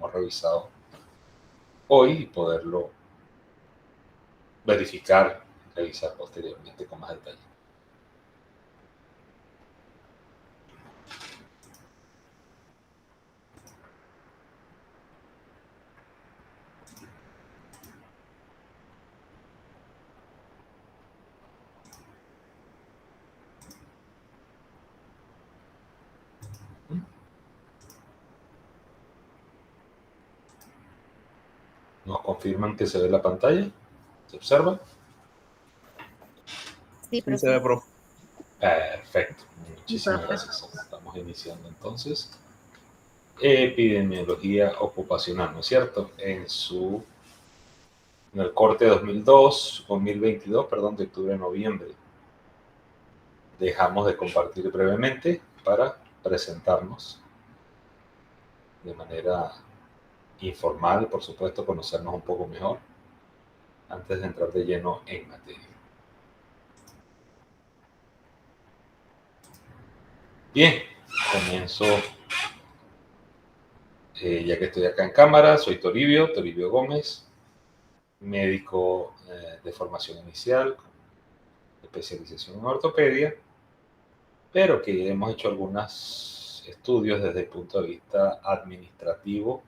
hemos revisado hoy y poderlo verificar, revisar posteriormente con más detalle. ¿Nos confirman que se ve la pantalla? ¿Se observa? Sí, Sí, se ve, profe. Perfecto. Muchísimas gracias. Estamos iniciando entonces. Epidemiología ocupacional, ¿no es cierto? En el corte 2022, perdón, de octubre a noviembre. Dejamos de compartir brevemente para presentarnos de manera informal, por supuesto, conocernos un poco mejor antes de entrar de lleno en materia. Bien, comienzo, ya que estoy acá en cámara. Soy Toribio Gómez, médico de formación inicial, especialización en ortopedia, pero que hemos hecho algunos estudios desde el punto de vista administrativo,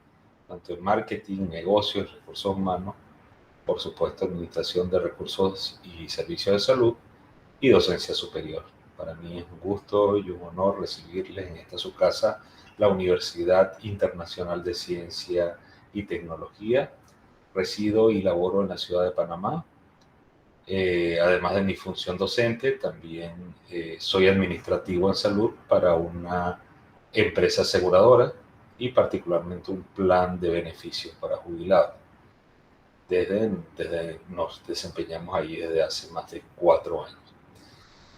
tanto en marketing, negocios, recursos humanos, por supuesto, administración de recursos y servicios de salud y docencia superior. Para mí es un gusto y un honor recibirles en esta su casa, la Universidad Internacional de Ciencia y Tecnología. Resido y laboro en la ciudad de Panamá. Además de mi función docente, también soy administrativo en salud para una empresa aseguradora y particularmente un plan de beneficios para jubilados. Nos desempeñamos ahí desde hace más de 4 años.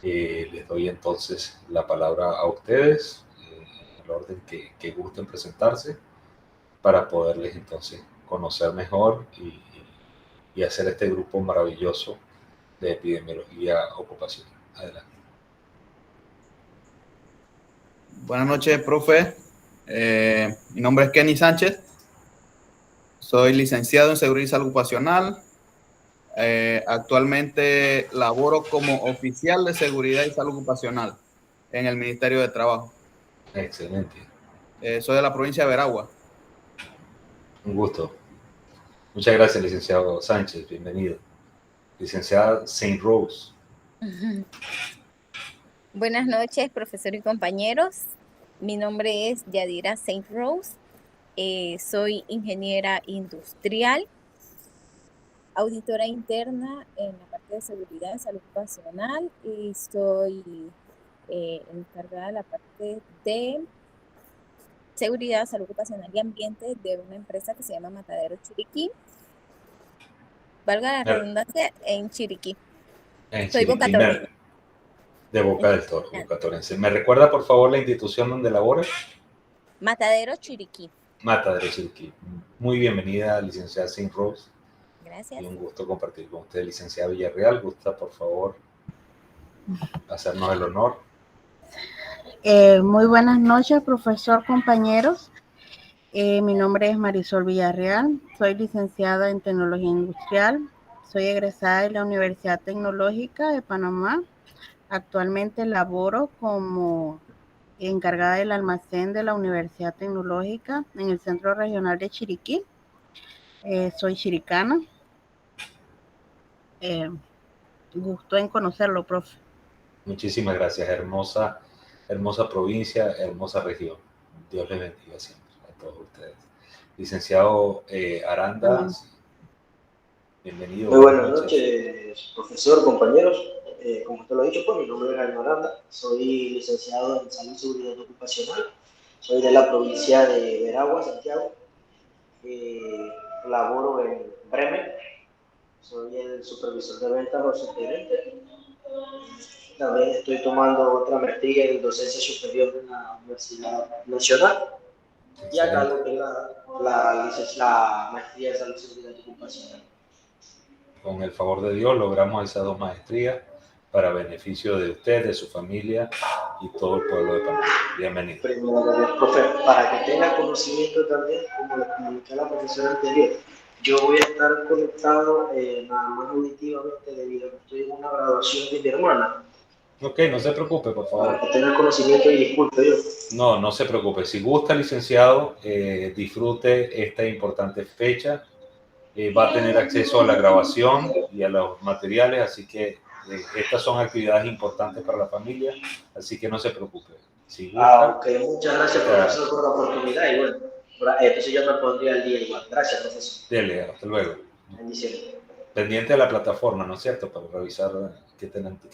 Les doy entonces la palabra a ustedes, en el orden que gusten presentarse, para poderles entonces conocer mejor y hacer este grupo maravilloso de epidemiología ocupacional. Adelante. Buenas noches, profe. Mi nombre es Kenny Sánchez. Soy licenciado en Seguridad y Salud Ocupacional. Actualmente laboro como oficial de Seguridad y Salud Ocupacional en el Ministerio de Trabajo. Excelente. Soy de la provincia de Veragua. Un gusto. Muchas gracias, licenciado Sánchez. Bienvenido. Licenciada Saint Rose. Buenas noches, profesor y compañeros. Mi nombre es Yadira Saint Rose. Soy ingeniera industrial, auditora interna en la parte de seguridad y salud ocupacional y soy encargada de la parte de seguridad, salud ocupacional y ambiente de una empresa que se llama Matadero Chiriquí. Valga la redundancia, en Chiriquí. Soy bocatoreña. De Boca del Toro, bocatorense. ¿Me recuerda, por favor, la institución donde labora? Matadero Chiriquí. Matadero Chiriquí. Muy bienvenida, licenciada Saint Rose. Gracias. Y un gusto compartir con usted, licenciada Villarreal. ¿Gusta, por favor, hacernos el honor? Muy buenas noches, profesor, compañeros. Mi nombre es Marisol Villarreal. Soy licenciada en Tecnología Industrial. Soy egresada de la Universidad Tecnológica de Panamá. Actualmente laboro como encargada del almacén de la Universidad Tecnológica en el Centro Regional de Chiriquí. Soy chiricana. Gusto en conocerlo, profe. Muchísimas gracias. Hermosa provincia, hermosa región. Dios les bendiga siempre a todos ustedes. Licenciado Aranda, bienvenido. Muy buenas noches, profesor, compañeros. Como usted lo ha dicho, pues mi nombre es Jaime Aranda. Soy licenciado en Salud y Seguridad Ocupacional. Soy de la provincia de Veragua, Santiago. Laboro en Bremen. Soy el supervisor de ventas o subgerente. También estoy tomando otra maestría en docencia superior en la Universidad Nacional. Y acá lo que es la maestría de Salud y Seguridad Ocupacional. Con el favor de Dios logramos esas 2 maestrías. para beneficio de usted, de su familia y todo el pueblo de Panamá. Bienvenido. Primero, profe, para que tenga conocimiento también, como le comuniqué a la profesora anterior, yo voy a estar conectado nada más auditivamente debido a que estoy en una graduación de mi hermana. Ok, no se preocupe, por favor. Para que tenga conocimiento y disculpe yo. No, no se preocupe. Si gusta, licenciado, disfrute esta importante fecha. Va a tener acceso a la grabación y a los materiales, así que estas son actividades importantes para la familia, así que no se preocupe. Si gusta, Ok, muchas gracias, profesor, por la oportunidad y bueno, entonces yo me pondría al día igual. Gracias, profesor. dele, hasta luego. Bendiciones. Pendiente de la plataforma, ¿no es cierto? Para revisar qué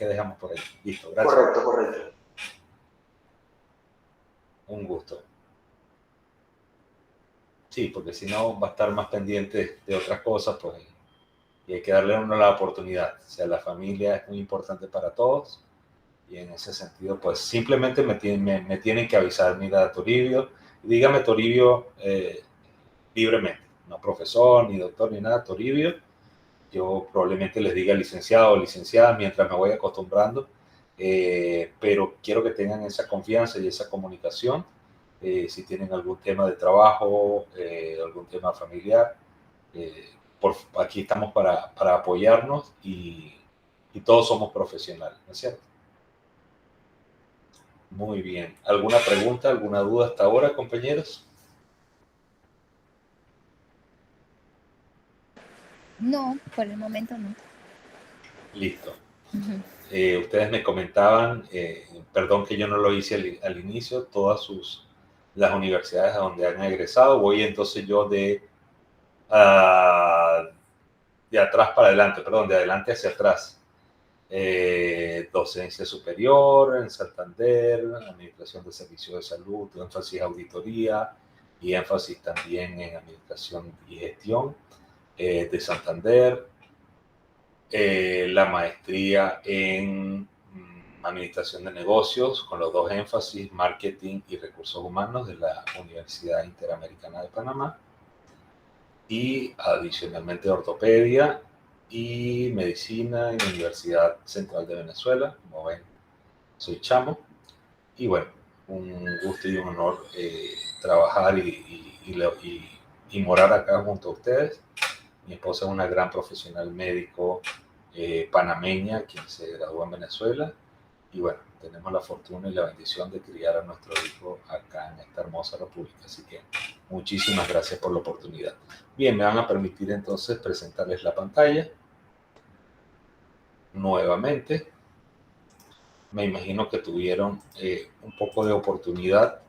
dejamos por ahí. Listo, gracias. Correcto, correcto. Un gusto. Sí, porque si no va a estar más pendiente de otras cosas, pues, y hay que darle a uno la oportunidad. O sea, la familia es muy importante para todos, y en ese sentido, pues, simplemente me tienen que avisar, mira, Toribio, dígame Toribio libremente, no profesor, ni doctor, ni nada, Toribio. Yo probablemente les diga licenciado o licenciada mientras me voy acostumbrando, pero quiero que tengan esa confianza y esa comunicación. Si tienen algún tema de trabajo, algún tema familiar, aquí estamos para apoyarnos y todos somos profesionales, ¿no es cierto? Muy bien. ¿Alguna pregunta, alguna duda hasta ahora, compañeros? No, por el momento no. Listo. Ujú. Ustedes me comentaban, perdón que yo no lo hice al inicio, todas las universidades a donde han egresado. Voy entonces yo de atrás para adelante, perdón, de adelante hacia atrás. Docencia superior en Santander, administración de servicios de salud, énfasis auditoría y énfasis también en administración y gestión de Santander. La maestría en administración de negocios con los dos énfasis, marketing y recursos humanos de la Universidad Interamericana de Panamá, y adicionalmente ortopedia y medicina en la Universidad Central de Venezuela. Como ven, soy chamo y bueno, un gusto y un honor trabajar y morar acá junto a ustedes. Mi esposa es una gran profesional médico panameña, quien se graduó en Venezuela. Y bueno, tenemos la fortuna y la bendición de criar a nuestro hijo acá en esta hermosa república. Así que muchísimas gracias por la oportunidad. Bien, me van a permitir entonces presentarles la pantalla nuevamente. Me imagino que tuvieron un poco de oportunidad,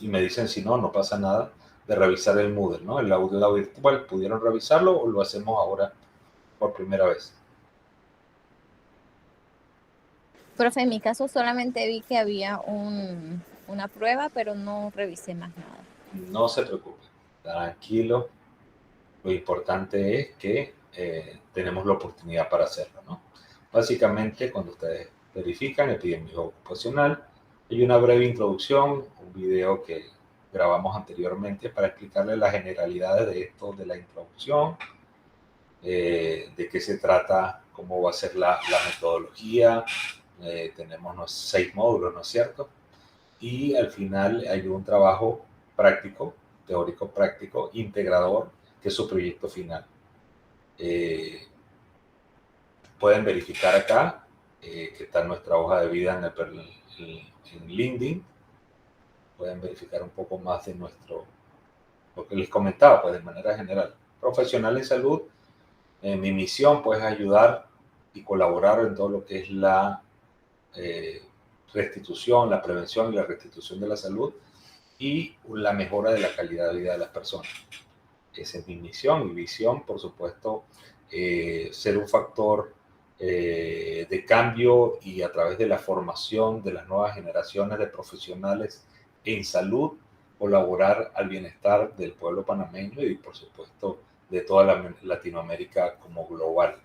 y me dicen si no, no pasa nada, de revisar el Moodle, ¿no? El aula virtual. ¿Pudieron revisarlo o lo hacemos ahora por primera vez? Profe, en mi caso solamente vi que había una prueba, pero no revisé más nada. No se preocupe, tranquilo. Lo importante es que tenemos la oportunidad para hacerlo, ¿no? Básicamente, cuando ustedes verifican epidemiología ocupacional, hay una breve introducción, un video que grabamos anteriormente para explicarles las generalidades de esto, de la introducción, de qué se trata, cómo va a ser la metodología. Tenemos 6 módulos, ¿no es cierto? Y al final hay un trabajo práctico, teórico práctico, integrador, que es su proyecto final. Pueden verificar acá que está nuestra hoja de vida en LinkedIn. Pueden verificar un poco más de lo que les comentaba, pues de manera general. Profesional en salud, mi misión pues es ayudar y colaborar en todo lo que es la restitución, la prevención y la restitución de la salud y la mejora de la calidad de vida de las personas. Esa es mi misión y visión, por supuesto, ser un factor de cambio y a través de la formación de las nuevas generaciones de profesionales en salud, colaborar al bienestar del pueblo panameño y, por supuesto, de toda Latinoamérica como global.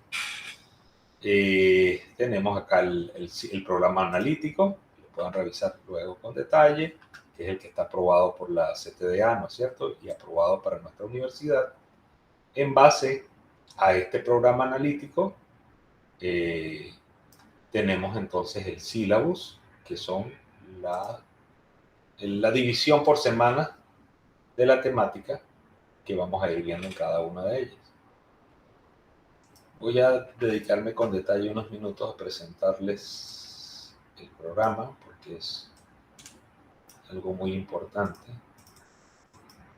Tenemos acá el programa analítico, lo pueden revisar luego con detalle, que es el que está aprobado por la CTDA, ¿no es cierto? Y aprobado para nuestra universidad. En base a este programa analítico, tenemos entonces el sílabus, que son la división por semana de la temática que vamos a ir viendo en cada una de ellas. Voy a dedicarme con detalle unos minutos a presentarles el programa, porque es algo muy importante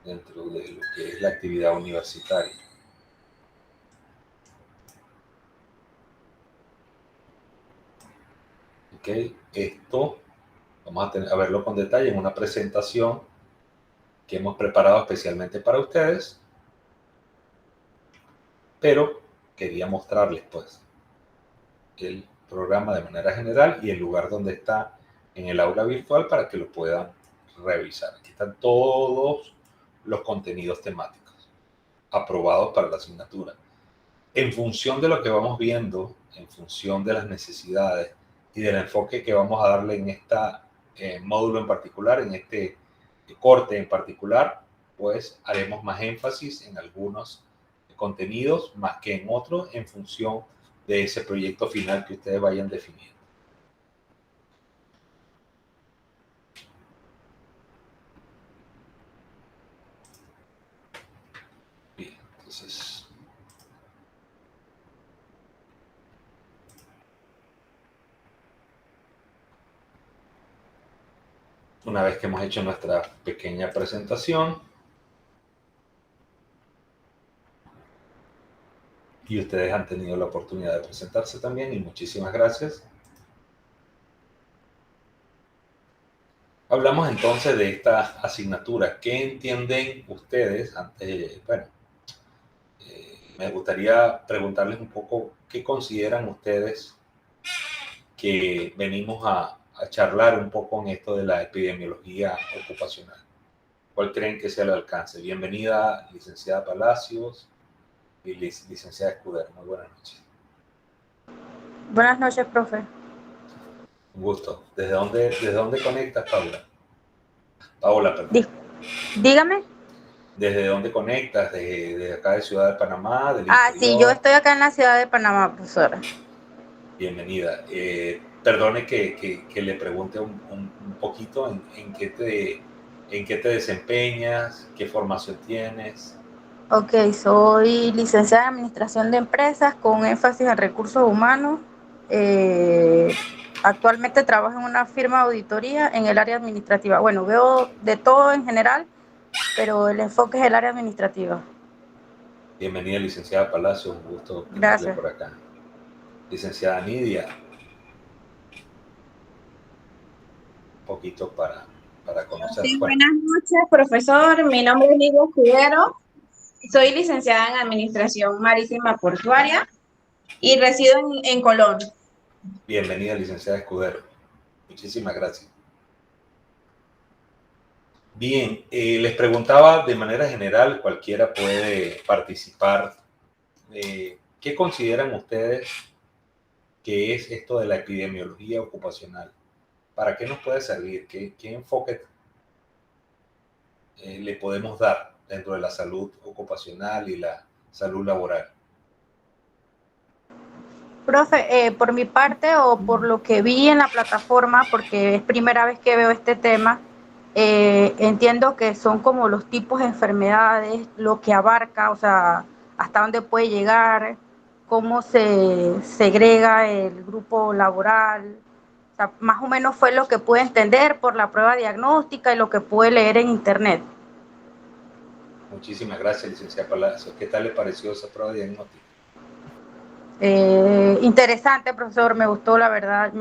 dentro de lo que es la actividad universitaria. Ok, esto vamos a verlo con detalle en una presentación que hemos preparado especialmente para ustedes, pero quería mostrarles pues el programa de manera general y el lugar donde está en el aula virtual para que lo puedan revisar. Aquí están todos los contenidos temáticos aprobados para la asignatura. En función de lo que vamos viendo, en función de las necesidades y del enfoque que vamos a darle en este módulo en particular, en este corte en particular, pues haremos más énfasis en algunos contenidos más que en otros en función de ese proyecto final que ustedes vayan definiendo. Bien, entonces una vez que hemos hecho nuestra pequeña presentación y ustedes han tenido la oportunidad de presentarse también, y muchísimas gracias. Hablamos entonces de esta asignatura. ¿Qué entienden ustedes? Me gustaría preguntarles un poco qué consideran ustedes que venimos a charlar un poco en esto de la epidemiología ocupacional. ¿Cuál creen que sea el alcance? Bienvenida, licenciada Palacios y licenciada Escudero. Muy buenas noches. Buenas noches, profe. Un gusto. ¿Desde dónde conectas, Paula? Paola, perdón. Dígame. ¿Desde dónde conectas? ¿De acá de Ciudad de Panamá? ¿Del Ah, sí, yo estoy acá en la ciudad de Panamá, profesora. Bienvenida. Perdone que le pregunte un poquito en qué te desempeñas, qué formación tienes. Ok, soy licenciada en Administración de Empresas con énfasis en recursos humanos. Actualmente trabajo en una firma de auditoría en el área administrativa. Bueno, veo de todo en general, pero el enfoque es el área administrativa. Bienvenida, licenciada Palacio, un gusto tenerle Gracias. por acá. Licenciada Nidia, un poquito para conocer. Sí, buenas noches, profesor. Mi nombre es Lidia Escudero. Soy licenciada en Administración Marítima Portuaria y resido en Colón. Bienvenida, licenciada Escudero. Muchísimas gracias. Bien, les preguntaba de manera general, cualquiera puede participar. ¿Qué consideran ustedes que es esto de la epidemiología ocupacional? ¿Para qué nos puede servir? ¿Qué enfoque le podemos dar dentro de la salud ocupacional y la salud laboral? Profe, por mi parte o por lo que vi en la plataforma, porque es primera vez que veo este tema, entiendo que son como los tipos de enfermedades, lo que abarca, o sea, hasta dónde puede llegar, cómo se segrega el grupo laboral. O sea, más o menos fue lo que pude entender por la prueba diagnóstica y lo que pude leer en internet. Muchísimas gracias, licenciada Palacios. ¿Qué tal le pareció esa prueba diagnóstica? Interesante, profesor, me gustó, la verdad.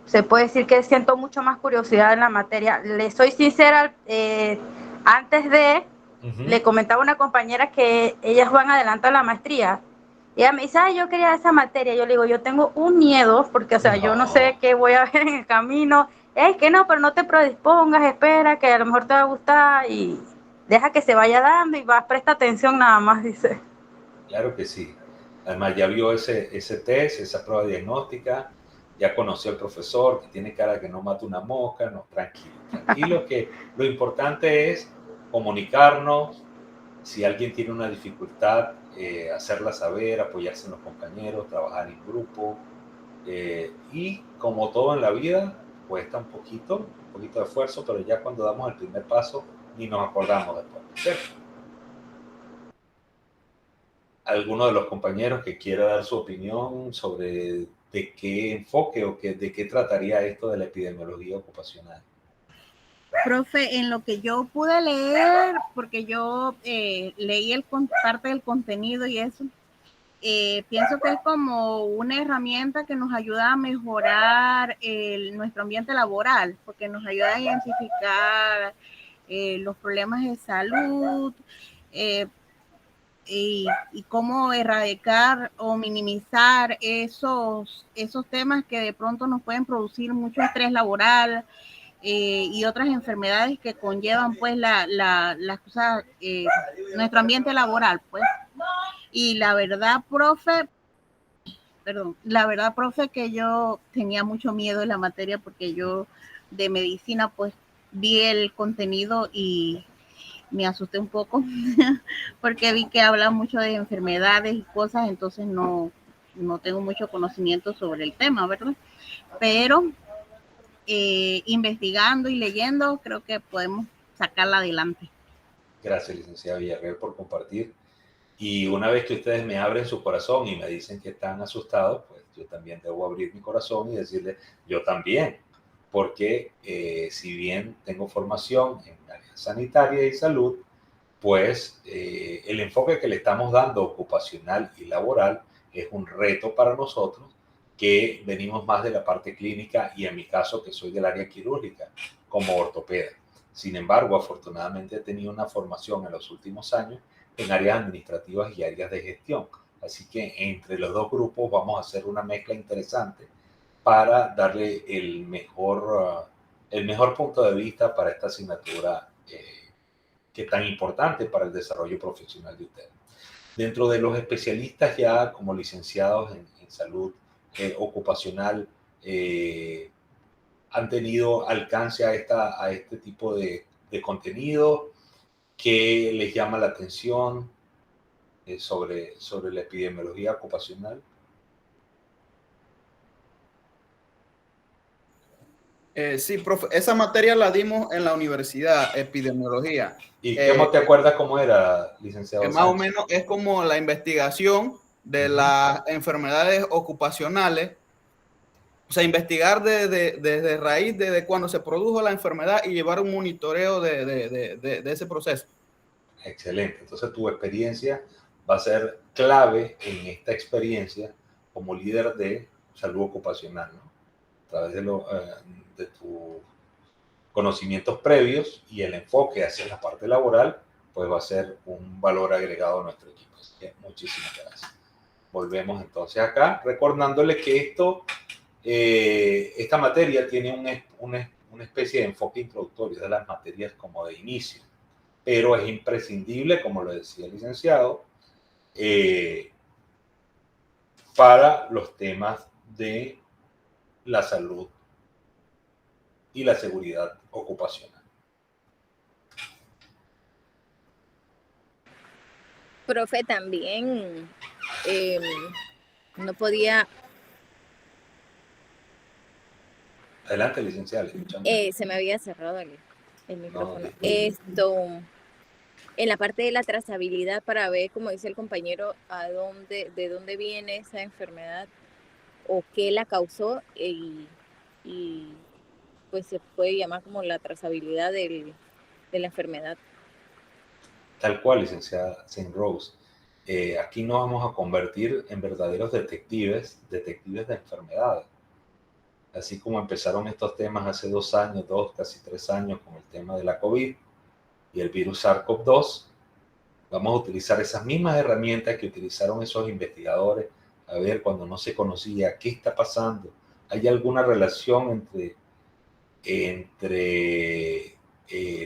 Se puede decir que siento mucho más curiosidad en la materia. Le soy sincera, antes de, le comentaba a una compañera que ellas van adelante a la maestría. Y ella me dice, yo quería esa materia. Yo le digo, yo tengo un miedo, porque, o sea, yo no sé qué voy a ver en el camino. Es que no, pero no te predispongas, espera, que a lo mejor te va a gustar y deja que se vaya dando y presta atención nada más, dice. Claro que sí. Además, ya vio ese test, esa prueba diagnóstica, ya conoció al profesor, que tiene cara que no mata una mosca. No, tranquilo, que lo importante es comunicarnos. Si alguien tiene una dificultad, hacerla saber, apoyarse en los compañeros, trabajar en grupo. Y como todo en la vida, cuesta un poquito de esfuerzo, pero ya cuando damos el primer paso, ni nos acordamos después, ¿cierto? ¿Alguno de los compañeros que quiera dar su opinión sobre de qué enfoque o de qué trataría esto de la epidemiología ocupacional? Profe, en lo que yo pude leer, porque yo leí parte del contenido y eso, pienso que es como una herramienta que nos ayuda a mejorar nuestro ambiente laboral, porque nos ayuda a identificar los problemas de salud, y cómo erradicar o minimizar esos temas que de pronto nos pueden producir mucho estrés laboral y otras enfermedades que conllevan pues las cosas, nuestro ambiente laboral, pues. Y la verdad, profe, que yo tenía mucho miedo en la materia porque yo de medicina pues vi el contenido y me asusté un poco porque vi que habla mucho de enfermedades y cosas, entonces no tengo mucho conocimiento sobre el tema, ¿verdad? Pero investigando y leyendo, creo que podemos sacarla adelante. Gracias, licenciada Villarreal, por compartir. Y una vez que ustedes me abren su corazón y me dicen que están asustados, pues yo también debo abrir mi corazón y decirles, yo también, porque si bien tengo formación en área sanitaria y salud, pues el enfoque que le estamos dando ocupacional y laboral es un reto para nosotros que venimos más de la parte clínica y en mi caso que soy del área quirúrgica como ortopeda. Sin embargo, afortunadamente he tenido una formación en los últimos años en áreas administrativas y áreas de gestión. Así que entre los dos grupos vamos a hacer una mezcla interesante para darle el mejor punto de vista para esta asignatura que es tan importante para el desarrollo profesional de ustedes. Dentro de los especialistas ya como licenciados en salud ocupacional, han tenido alcance a este tipo de contenido que les llama la atención sobre la epidemiología ocupacional. Sí, profe, esa materia la dimos en la universidad, epidemiología. ¿Y cómo te acuerdas cómo era, licenciado Más o menos es como la investigación de las enfermedades ocupacionales, o sea, investigar desde raíz, desde cuando se produjo la enfermedad y llevar un monitoreo de ese proceso. Excelente. Entonces tu experiencia va a ser clave en esta experiencia como líder de salud ocupacional, ¿no? A través de tus conocimientos previos y el enfoque hacia la parte laboral, pues va a ser un valor agregado a nuestro equipo. Así que muchísimas gracias. Volvemos entonces acá, recordándole que esta materia tiene una especie de enfoque introductorio de las materias como de inicio, pero es imprescindible, como lo decía el licenciado, para los temas de la salud y la seguridad ocupacional. Profe, también no podía... Adelante, licenciada. Se me había cerrado el micrófono. En la parte de la trazabilidad para ver, como dice el compañero, de dónde viene esa enfermedad o qué la causó y pues se puede llamar como la trazabilidad de la enfermedad. Tal cual, licenciada Saint Rose. Aquí nos vamos a convertir en verdaderos detectives de enfermedades. Así como empezaron estos temas hace 2 años, casi 3 años, con el tema de la COVID y el virus SARS-CoV-2, vamos a utilizar esas mismas herramientas que utilizaron esos investigadores a ver cuando no se conocía qué está pasando. ¿Hay alguna relación entre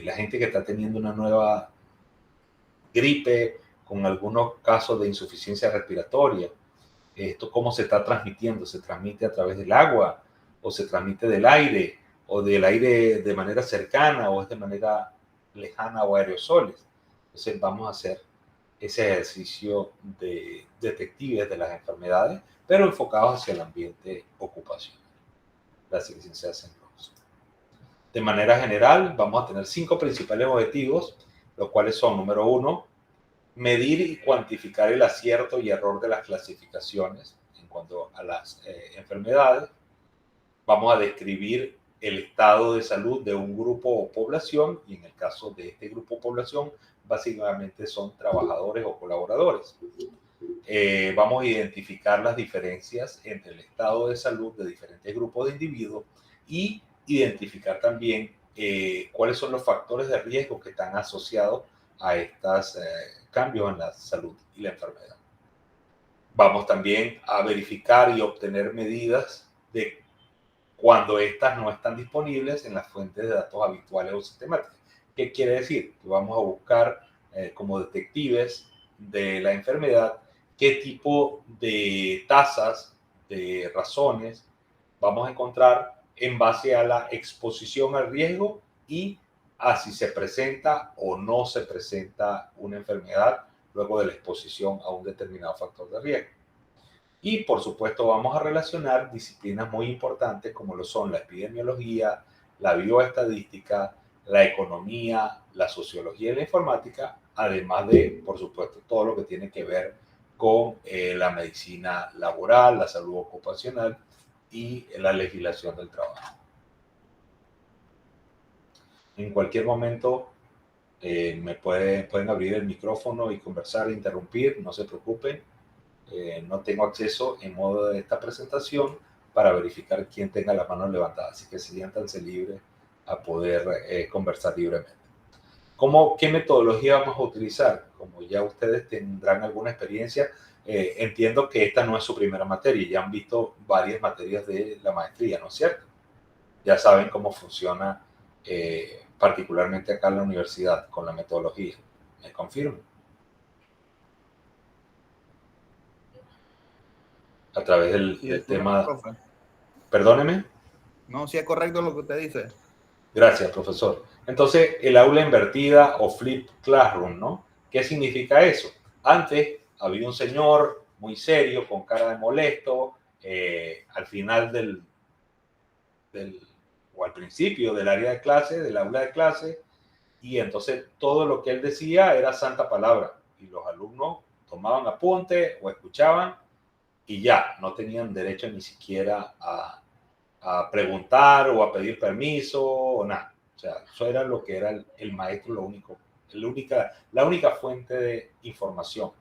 la gente que está teniendo una nueva gripe con algunos casos de insuficiencia respiratoria? ¿Esto cómo se está transmitiendo? ¿Se transmite a través del agua o se transmite del aire o del aire de manera cercana o es de manera lejana o aerosoles? Entonces vamos a hacer ese ejercicio de detectives de las enfermedades, pero enfocados hacia el ambiente ocupacional. Gracias, licenciada Senros. De manera general, vamos a tener 5 principales objetivos, los cuales son, número 1, medir y cuantificar el acierto y error de las clasificaciones en cuanto a las enfermedades. Vamos a describir el estado de salud de un grupo o población, y en el caso de este grupo o población, básicamente son trabajadores o colaboradores. Vamos a identificar las diferencias entre el estado de salud de diferentes grupos de individuos y identificar también cuáles son los factores de riesgo que están asociados a estos cambios en la salud y la enfermedad. Vamos también a verificar y obtener medidas de cuando estas no están disponibles en las fuentes de datos habituales o sistemáticas. ¿Qué quiere decir? Que vamos a buscar como detectives de la enfermedad qué tipo de tasas, de razones vamos a encontrar en base a la exposición al riesgo y a si se presenta o no se presenta una enfermedad luego de la exposición a un determinado factor de riesgo. Y por supuesto vamos a relacionar disciplinas muy importantes como lo son la epidemiología, la bioestadística, la economía, la sociología y la informática, además de, por supuesto, todo lo que tiene que ver con la medicina laboral, la salud ocupacional y la legislación del trabajo. En cualquier momento pueden abrir el micrófono y conversar e interrumpir, no se preocupen. No tengo acceso en modo de esta presentación para verificar quién tenga la mano levantada, así que siéntanse libres a poder conversar libremente. ¿Qué metodología vamos a utilizar? Como ya ustedes tendrán alguna experiencia, entiendo que esta no es su primera materia, ya han visto varias materias de la maestría, ¿no es cierto? Ya saben cómo funciona particularmente acá en la universidad con la metodología. ¿Me confirman? A través del tema... Profe. Perdóneme. No, sí es correcto lo que usted dice. Gracias, profesor. Entonces, el aula invertida o flip classroom, ¿no? ¿Qué significa eso? Antes había un señor muy serio, con cara de molesto, al final o al principio del área de clase, del aula de clase, y entonces todo lo que él decía era santa palabra, y los alumnos tomaban apunte o escuchaban, y ya, no tenían derecho ni siquiera a preguntar o a pedir permiso o nada. O sea, eso era lo que era el maestro, la única fuente de información.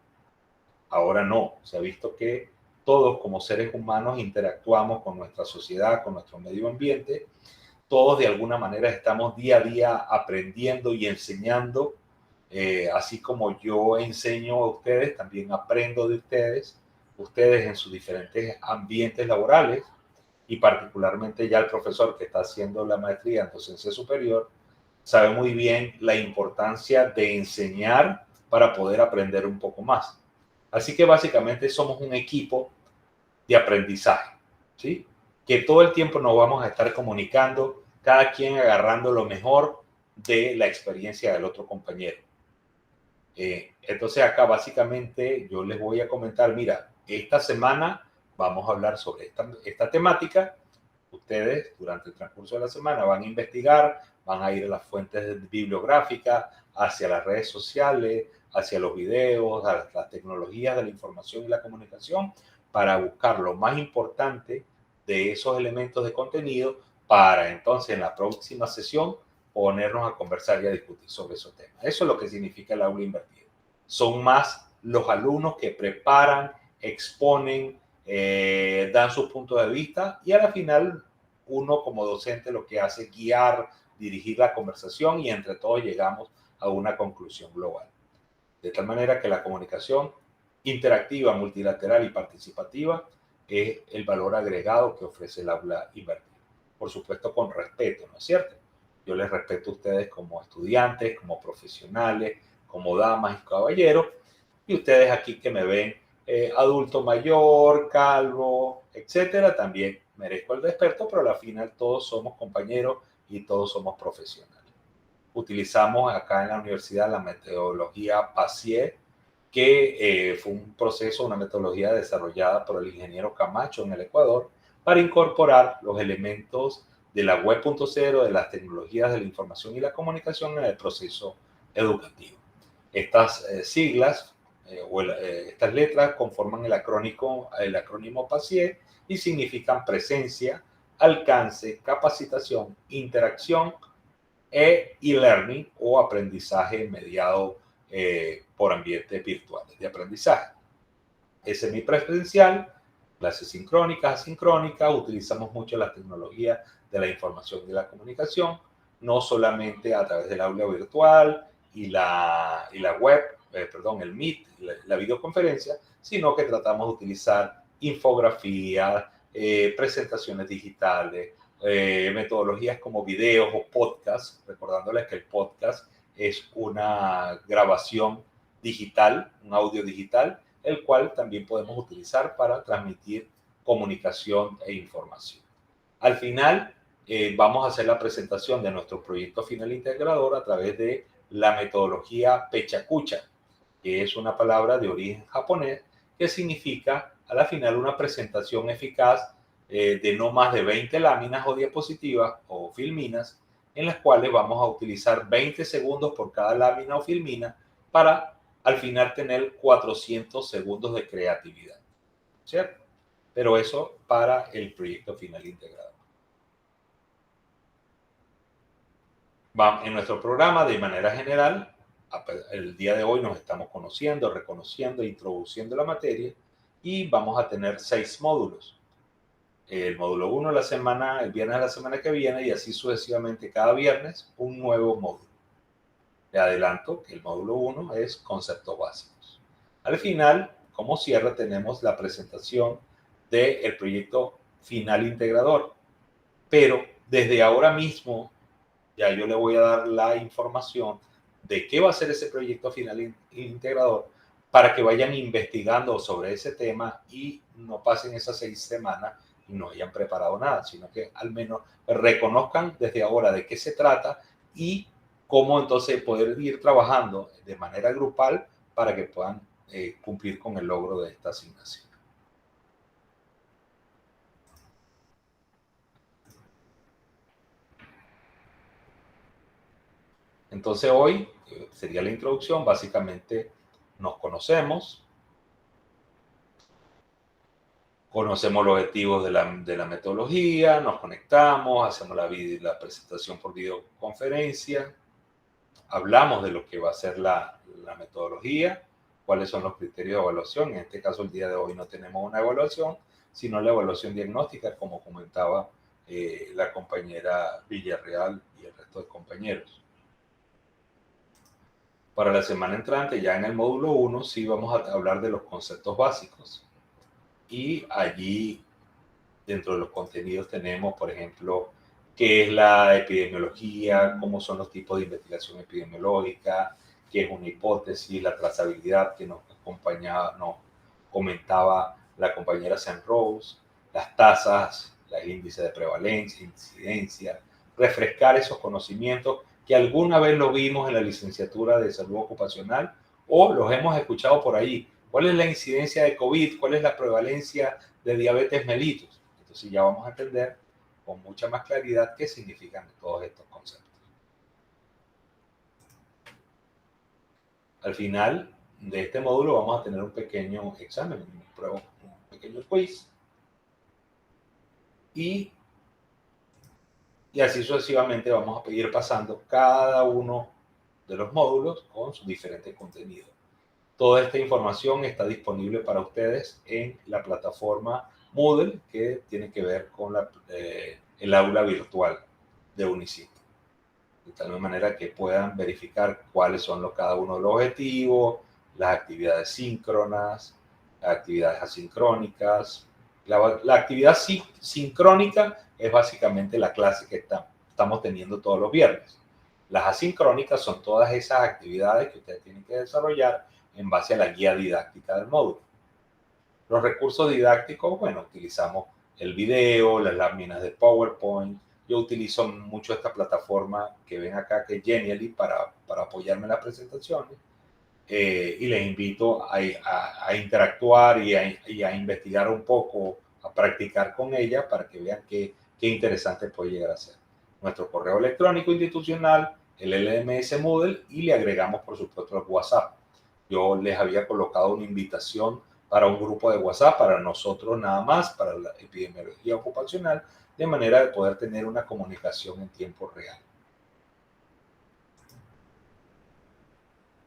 Ahora no, se ha visto que todos como seres humanos interactuamos con nuestra sociedad, con nuestro medio ambiente. Todos de alguna manera estamos día a día aprendiendo y enseñando. Así como yo enseño a ustedes, también aprendo de ustedes en sus diferentes ambientes laborales, y particularmente ya el profesor que está haciendo la maestría en docencia superior sabe muy bien la importancia de enseñar para poder aprender un poco más. Así que básicamente somos un equipo de aprendizaje, ¿sí? Que todo el tiempo nos vamos a estar comunicando, cada quien agarrando lo mejor de la experiencia del otro compañero. Entonces acá básicamente yo les voy a comentar, mira, esta semana vamos a hablar sobre esta temática. Ustedes durante el transcurso de la semana van a investigar, van a ir a las fuentes bibliográficas, hacia las redes sociales, hacia los videos, a las tecnologías de la información y la comunicación, para buscar lo más importante de esos elementos de contenido, para entonces en la próxima sesión ponernos a conversar y a discutir sobre esos temas. Eso es lo que significa el aula invertida. Son más los alumnos que preparan, exponen, dan sus puntos de vista, y a la final uno como docente lo que hace es guiar, dirigir la conversación, y entre todos llegamos a una conclusión global. De tal manera que la comunicación interactiva, multilateral y participativa es el valor agregado que ofrece el aula invertida. Por supuesto, con respeto, ¿no es cierto? Yo les respeto a ustedes como estudiantes, como profesionales, como damas y caballeros, y ustedes aquí que me ven adulto mayor, calvo, etcétera, también merezco el respeto, pero al final todos somos compañeros y todos somos profesionales. Utilizamos acá en la universidad la metodología PASIER, que fue un proceso, una metodología desarrollada por el ingeniero Camacho en el Ecuador para incorporar los elementos de la web 0.0, de las tecnologías de la información y la comunicación en el proceso educativo. Estas siglas estas letras conforman el acrónimo PASIE y significan presencia, alcance, capacitación, interacción e-learning o aprendizaje mediado por ambientes virtuales de aprendizaje. Es semipresencial, clases sincrónicas, asincrónicas, utilizamos mucho la tecnología de la información y la comunicación, no solamente a través del aula virtual y la web, el Meet, la videoconferencia, sino que tratamos de utilizar infografías, presentaciones digitales, metodologías como videos o podcasts, recordándoles que el podcast es una grabación digital, un audio digital, el cual también podemos utilizar para transmitir comunicación e información. Al final, vamos a hacer la presentación de nuestro proyecto final integrador a través de la metodología Pechakucha, que es una palabra de origen japonés que significa, a la final, una presentación eficaz de no más de 20 láminas o diapositivas o filminas, en las cuales vamos a utilizar 20 segundos por cada lámina o filmina para al final tener 400 segundos de creatividad, ¿cierto? Pero eso para el proyecto final integrado. En nuestro programa, de manera general, el día de hoy nos estamos conociendo, reconociendo e introduciendo la materia y vamos a tener 6 módulos. El módulo 1 el viernes de la semana que viene y así sucesivamente cada viernes un nuevo módulo. Le adelanto que el módulo 1 es conceptos básicos. Al final, como cierre, tenemos la presentación del proyecto final integrador. Pero desde ahora mismo ya yo le voy a dar la información de qué va a ser ese proyecto final integrador para que vayan investigando sobre ese tema y no pasen esas 6 semanas y no hayan preparado nada, sino que al menos reconozcan desde ahora de qué se trata y cómo entonces poder ir trabajando de manera grupal para que puedan cumplir con el logro de esta asignación. Entonces hoy sería la introducción, básicamente nos conocemos los objetivos de la metodología, nos conectamos, hacemos la presentación por videoconferencia, hablamos de lo que va a ser la metodología, cuáles son los criterios de evaluación. En este caso, el día de hoy no tenemos una evaluación, sino la evaluación diagnóstica, como comentaba la compañera Villarreal y el resto de compañeros. Para la semana entrante, ya en el módulo 1, sí vamos a hablar de los conceptos básicos. Y allí, dentro de los contenidos, tenemos, por ejemplo, qué es la epidemiología, cómo son los tipos de investigación epidemiológica, qué es una hipótesis, la trazabilidad que nos comentaba la compañera St. Rose, las tasas, los índices de prevalencia, incidencia, refrescar esos conocimientos que alguna vez lo vimos en la licenciatura de salud ocupacional o los hemos escuchado por ahí. ¿Cuál es la incidencia de COVID? ¿Cuál es la prevalencia de diabetes mellitus? Entonces ya vamos a entender con mucha más claridad qué significan todos estos conceptos. Al final de este módulo vamos a tener un pequeño examen, un pequeño quiz. Y así sucesivamente vamos a ir pasando cada uno de los módulos con sus diferentes contenidos. Toda esta información está disponible para ustedes en la plataforma Moodle, que tiene que ver con el aula virtual de Unicity. De tal manera que puedan verificar cuáles son cada uno de los objetivos, las actividades síncronas, las actividades asincrónicas. La actividad sincrónica es básicamente la clase que estamos teniendo todos los viernes. Las asincrónicas son todas esas actividades que ustedes tienen que desarrollar en base a la guía didáctica del módulo. Los recursos didácticos, bueno, utilizamos el video, las láminas de PowerPoint. Yo utilizo mucho esta plataforma que ven acá, que es Genially, para apoyarme en las presentaciones. y les invito a interactuar y a investigar un poco, a practicar con ella para que vean qué interesante puede llegar a ser. Nuestro correo electrónico institucional, el LMS Moodle, y le agregamos, por supuesto, el WhatsApp. Yo les había colocado una invitación para un grupo de WhatsApp para nosotros nada más, para la epidemiología ocupacional, de manera de poder tener una comunicación en tiempo real.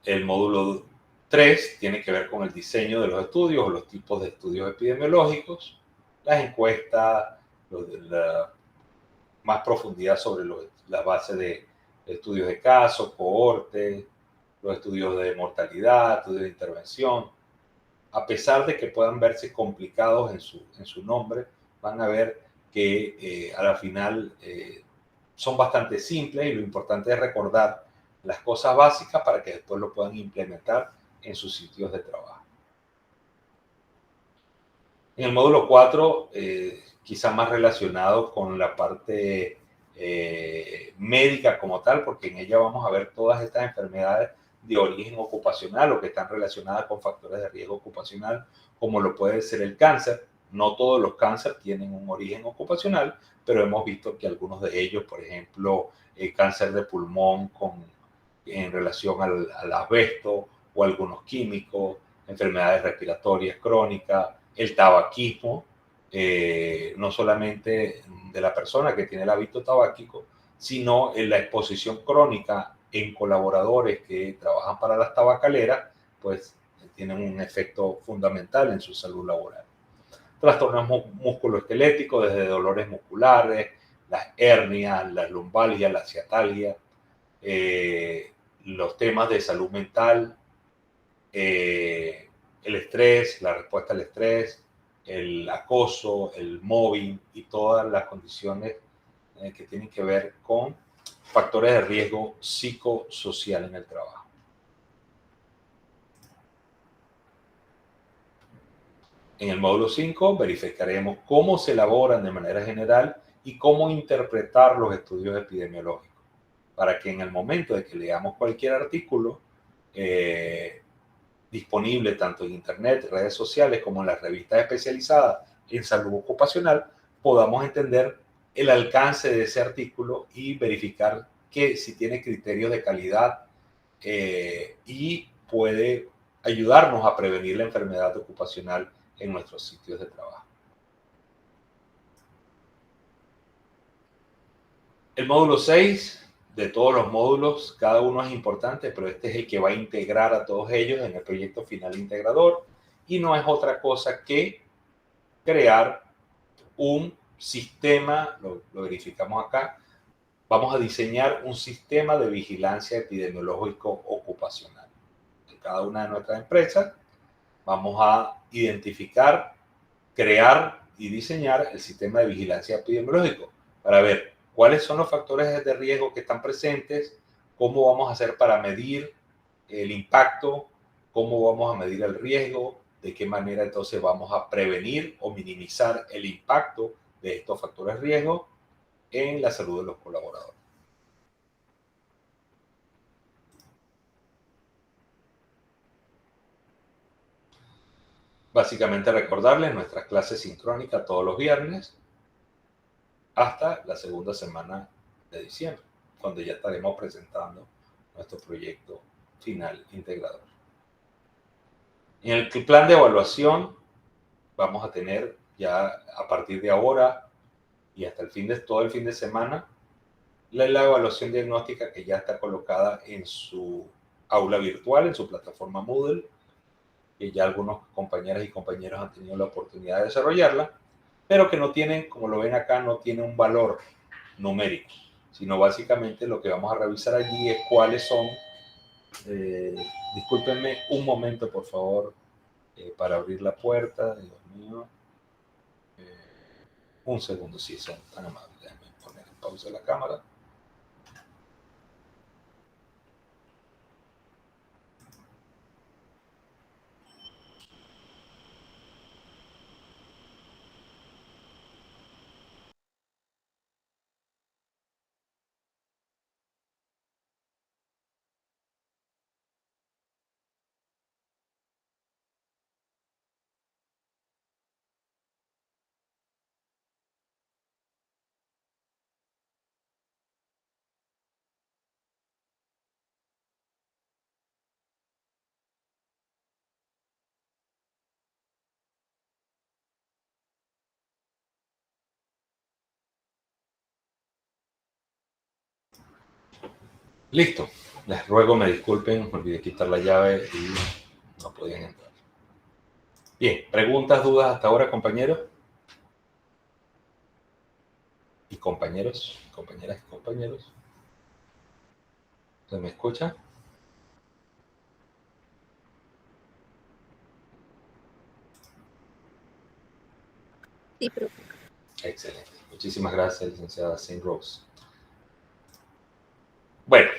El módulo 3 tiene que ver con el diseño de los estudios o los tipos de estudios epidemiológicos, las encuestas, la más profundidad sobre las bases de estudios de casos, cohortes, los estudios de mortalidad, estudios de intervención. A pesar de que puedan verse complicados en su nombre, van a ver que a la final son bastante simples, y lo importante es recordar las cosas básicas para que después lo puedan implementar en sus sitios de trabajo. En el módulo 4, quizá más relacionado con la parte médica como tal, porque en ella vamos a ver todas estas enfermedades de origen ocupacional o que están relacionadas con factores de riesgo ocupacional, como lo puede ser el cáncer. No todos los cánceres tienen un origen ocupacional, pero hemos visto que algunos de ellos, por ejemplo, el cáncer de pulmón en relación al asbesto o algunos químicos, enfermedades respiratorias crónicas, el tabaquismo, no solamente de la persona que tiene el hábito tabáquico, sino en la exposición crónica en colaboradores que trabajan para las tabacaleras, pues tienen un efecto fundamental en su salud laboral. Trastornos musculoesqueléticos, desde dolores musculares, las hernias, las lumbalgias, la ciatalgia, los temas de salud mental, el estrés, la respuesta al estrés, el acoso, el mobbing y todas las condiciones que tienen que ver con factores de riesgo psicosocial en el trabajo. En el módulo 5 verificaremos cómo se elaboran de manera general y cómo interpretar los estudios epidemiológicos, para que en el momento de que leamos cualquier artículo disponible tanto en internet, redes sociales, como en las revistas especializadas en salud ocupacional, podamos entender el alcance de ese artículo y verificar que si tiene criterios de calidad y puede ayudarnos a prevenir la enfermedad ocupacional en nuestros sitios de trabajo. El módulo 6, de todos los módulos, cada uno es importante, pero este es el que va a integrar a todos ellos en el proyecto final integrador, y no es otra cosa que crear un sistema, lo verificamos acá, vamos a diseñar un sistema de vigilancia epidemiológico ocupacional. En cada una de nuestras empresas vamos a identificar, crear y diseñar el sistema de vigilancia epidemiológico para ver cuáles son los factores de riesgo que están presentes, cómo vamos a hacer para medir el impacto, cómo vamos a medir el riesgo, de qué manera entonces vamos a prevenir o minimizar el impacto de estos factores de riesgo en la salud de los colaboradores. Básicamente recordarles nuestras clases sincrónicas todos los viernes hasta la segunda semana de diciembre, cuando ya estaremos presentando nuestro proyecto final integrador. En el plan de evaluación vamos a tener ya a partir de ahora y hasta todo el fin de semana la evaluación diagnóstica, que ya está colocada en su aula virtual, en su plataforma Moodle, que ya algunos compañeras y compañeros han tenido la oportunidad de desarrollarla, pero que no tienen, como lo ven acá, no tiene un valor numérico, sino básicamente lo que vamos a revisar allí es cuáles son, discúlpenme un momento por favor, para abrir la puerta, Dios mío, un segundo, si son tan amables, déjenme poner en pausa la cámara. Listo. Les ruego me disculpen, me olvidé quitar la llave y no podían entrar. Bien, preguntas, dudas hasta ahora, compañeros. Y compañeros, compañeras y compañeros. ¿Se me escucha? Sí, profe. Excelente. Muchísimas gracias, licenciada Saint Rose. Bueno,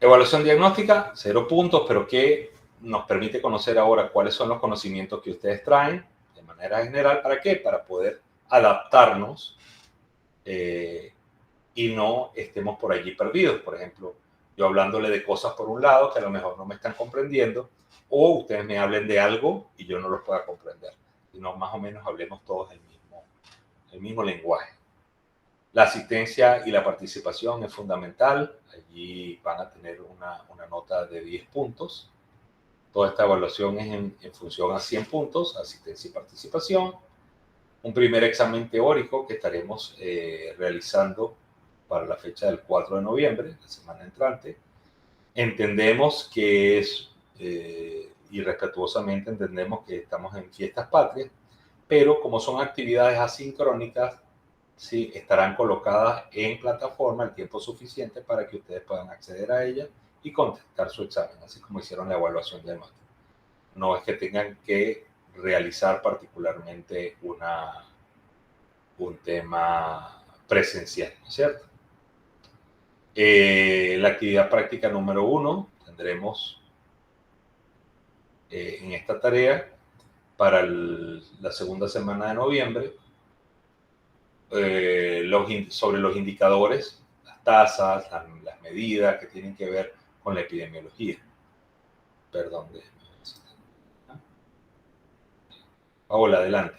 evaluación diagnóstica, 0 puntos, pero que nos permite conocer ahora cuáles son los conocimientos que ustedes traen de manera general. ¿Para qué? Para poder adaptarnos y no estemos por allí perdidos. Por ejemplo, yo hablándole de cosas por un lado que a lo mejor no me están comprendiendo, o ustedes me hablen de algo y yo no los pueda comprender, sino más o menos hablemos todos el mismo lenguaje. La asistencia y la participación es fundamental. Allí van a tener una nota de 10 puntos. Toda esta evaluación es en función a 100 puntos, asistencia y participación. Un primer examen teórico que estaremos realizando para la fecha del 4 de noviembre, la semana entrante. Entendemos que es, y respetuosamente entendemos que estamos en fiestas patrias, pero como son actividades asincrónicas, sí, estarán colocadas en plataforma el tiempo suficiente para que ustedes puedan acceder a ella y contestar su examen, así como hicieron la evaluación de nota. No es que tengan que realizar particularmente un tema presencial, ¿no es cierto? La actividad práctica número 1 tendremos en esta tarea para la segunda semana de noviembre sobre los indicadores, las tasas, las medidas que tienen que ver con la epidemiología. Perdón. Paola, adelante.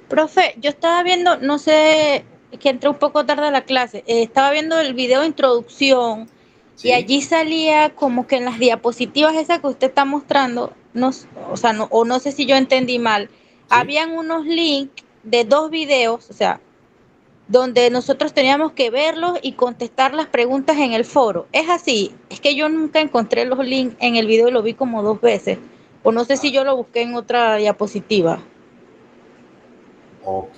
Profe, yo estaba viendo, no sé, que entré un poco tarde a la clase, estaba viendo el video de introducción. ¿Sí? Y allí salía como que en las diapositivas esas que usted está mostrando, no, o sea, no sé si yo entendí mal, ¿sí? Habían unos links de 2 videos, o sea, donde nosotros teníamos que verlos y contestar las preguntas en el foro. ¿Es así? Es que yo nunca encontré los links en el video y lo vi como 2 veces. O no sé si yo lo busqué en otra diapositiva. Ok,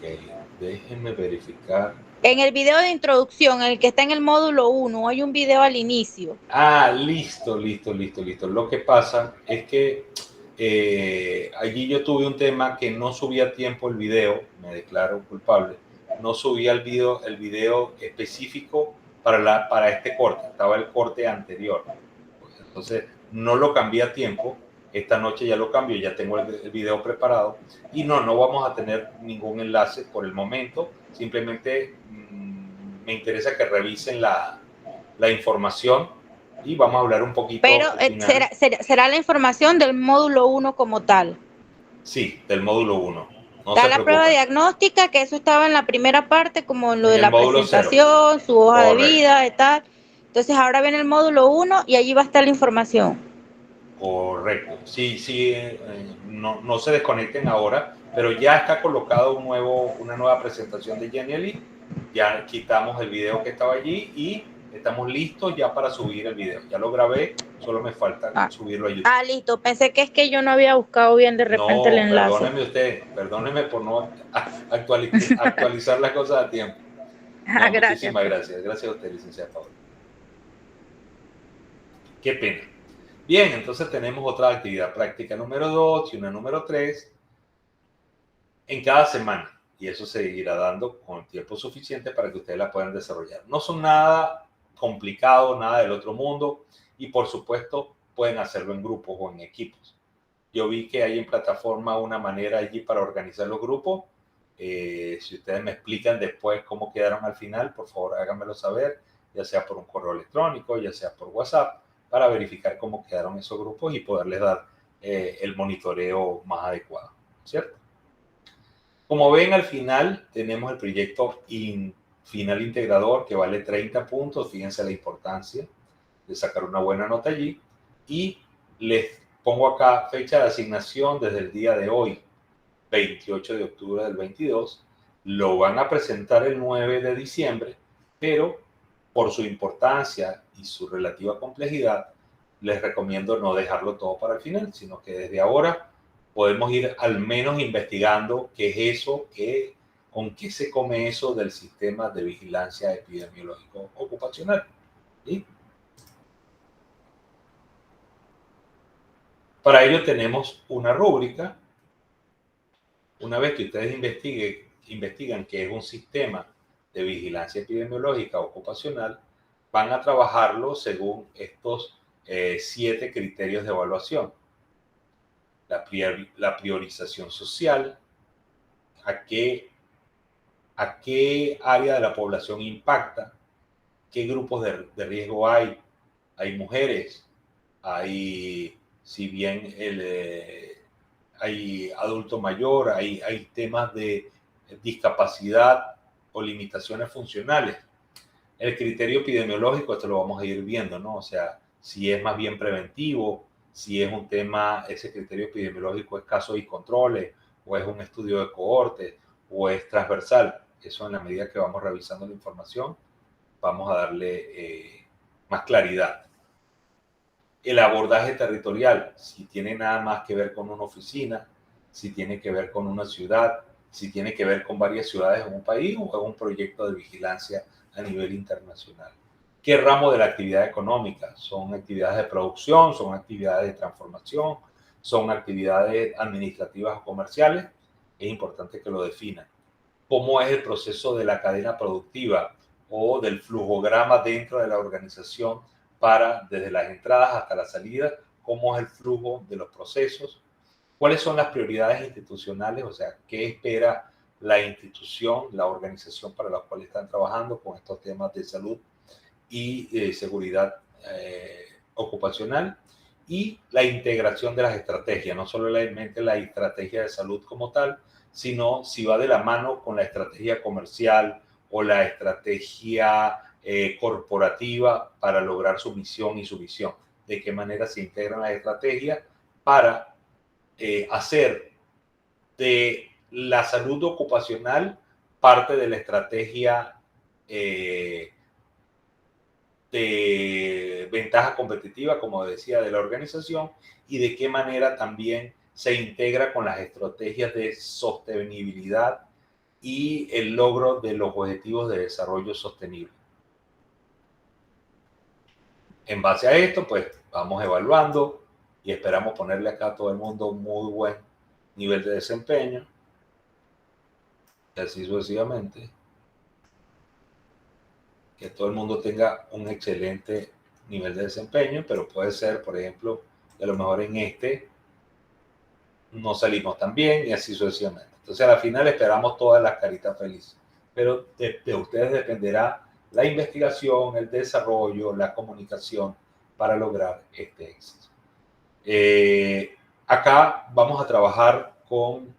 déjenme verificar. En el video de introducción, el que está en el módulo 1, hay un video al inicio. Ah, listo. Lo que pasa es que allí yo tuve un tema que no subía a tiempo el video, me declaro culpable. No subía el video específico para este corte, estaba el corte anterior. Entonces no lo cambié a tiempo. Esta noche ya lo cambio, ya tengo el video preparado y no vamos a tener ningún enlace por el momento. Simplemente me interesa que revisen la información y vamos a hablar un poquito. Pero será la información del módulo 1 como tal. Sí, del módulo 1. No está la prueba diagnóstica, que eso estaba en la primera parte, como en lo de la presentación, 0. Su hoja de vida y tal. Entonces ahora viene el módulo 1 y allí va a estar la información. Correcto. Sí, no se desconecten ahora, pero ya está colocado una nueva presentación de Genially. Ya quitamos el video que estaba allí y estamos listos ya para subir el video. Ya lo grabé, solo me falta subirlo a YouTube. Ah, listo. Pensé que es que yo no había buscado bien de repente el enlace. Perdóneme por no actualizar las cosas a tiempo. Gracias. Muchísimas gracias. Gracias a usted, licenciada Paola. Qué pena. Bien, entonces tenemos otra actividad práctica número 2 y una número 3 en cada semana. Y eso se irá dando con el tiempo suficiente para que ustedes la puedan desarrollar. No son nada complicado, nada del otro mundo. Y por supuesto, pueden hacerlo en grupos o en equipos. Yo vi que hay en plataforma una manera allí para organizar los grupos. Si ustedes me explican después cómo quedaron al final, por favor háganmelo saber, ya sea por un correo electrónico, ya sea por WhatsApp, para verificar cómo quedaron esos grupos y poderles dar el monitoreo más adecuado, ¿cierto? Como ven, al final tenemos el proyecto final integrador que vale 30 puntos. Fíjense la importancia de sacar una buena nota allí. Y les pongo acá fecha de asignación desde el día de hoy, 28 de octubre del 22. Lo van a presentar el 9 de diciembre, pero por su importancia y su relativa complejidad, les recomiendo no dejarlo todo para el final, sino que desde ahora podemos ir al menos investigando qué es eso, con qué se come eso del sistema de vigilancia epidemiológico ocupacional. ¿Sí? Para ello tenemos una rúbrica. Una vez que ustedes investigan qué es un sistema de vigilancia epidemiológica ocupacional, van a trabajarlo según estos 7 criterios de evaluación. La priorización social, a qué área de la población impacta, qué grupos de riesgo hay. Hay mujeres, si bien hay adulto mayor, hay temas de discapacidad o limitaciones funcionales. El criterio epidemiológico, esto lo vamos a ir viendo, ¿no? O sea, si es más bien preventivo, si es un tema, ese criterio epidemiológico es casos y controles, o es un estudio de cohorte, o es transversal. Eso en la medida que vamos revisando la información, vamos a darle más claridad. El abordaje territorial, si tiene nada más que ver con una oficina, si tiene que ver con una ciudad, si tiene que ver con varias ciudades en un país o es un proyecto de vigilancia a nivel internacional. ¿Qué ramo de la actividad económica? ¿Son actividades de producción? ¿Son actividades de transformación? ¿Son actividades administrativas o comerciales? Es importante que lo definan. ¿Cómo es el proceso de la cadena productiva o del flujograma dentro de la organización desde las entradas hasta la salida? ¿Cómo es el flujo de los procesos? ¿Cuáles son las prioridades institucionales? O sea, ¿qué espera la institución, la organización para la cual están trabajando con estos temas de salud y seguridad ocupacional? Y la integración de las estrategias, no solamente la estrategia de salud como tal, sino si va de la mano con la estrategia comercial o la estrategia corporativa para lograr su misión y su visión. De qué manera se integran las estrategias para hacer de la salud ocupacional parte de la estrategia de ventaja competitiva, como decía, de la organización, y de qué manera también se integra con las estrategias de sostenibilidad y el logro de los objetivos de desarrollo sostenible. En base a esto, pues vamos evaluando y esperamos ponerle acá a todo el mundo un muy buen nivel de desempeño, y así sucesivamente. Que todo el mundo tenga un excelente nivel de desempeño, pero puede ser, por ejemplo, que a lo mejor en no salimos tan bien y así sucesivamente. Entonces, a la final esperamos todas las caritas felices, pero de ustedes dependerá la investigación, el desarrollo, la comunicación para lograr este éxito. Acá vamos a trabajar con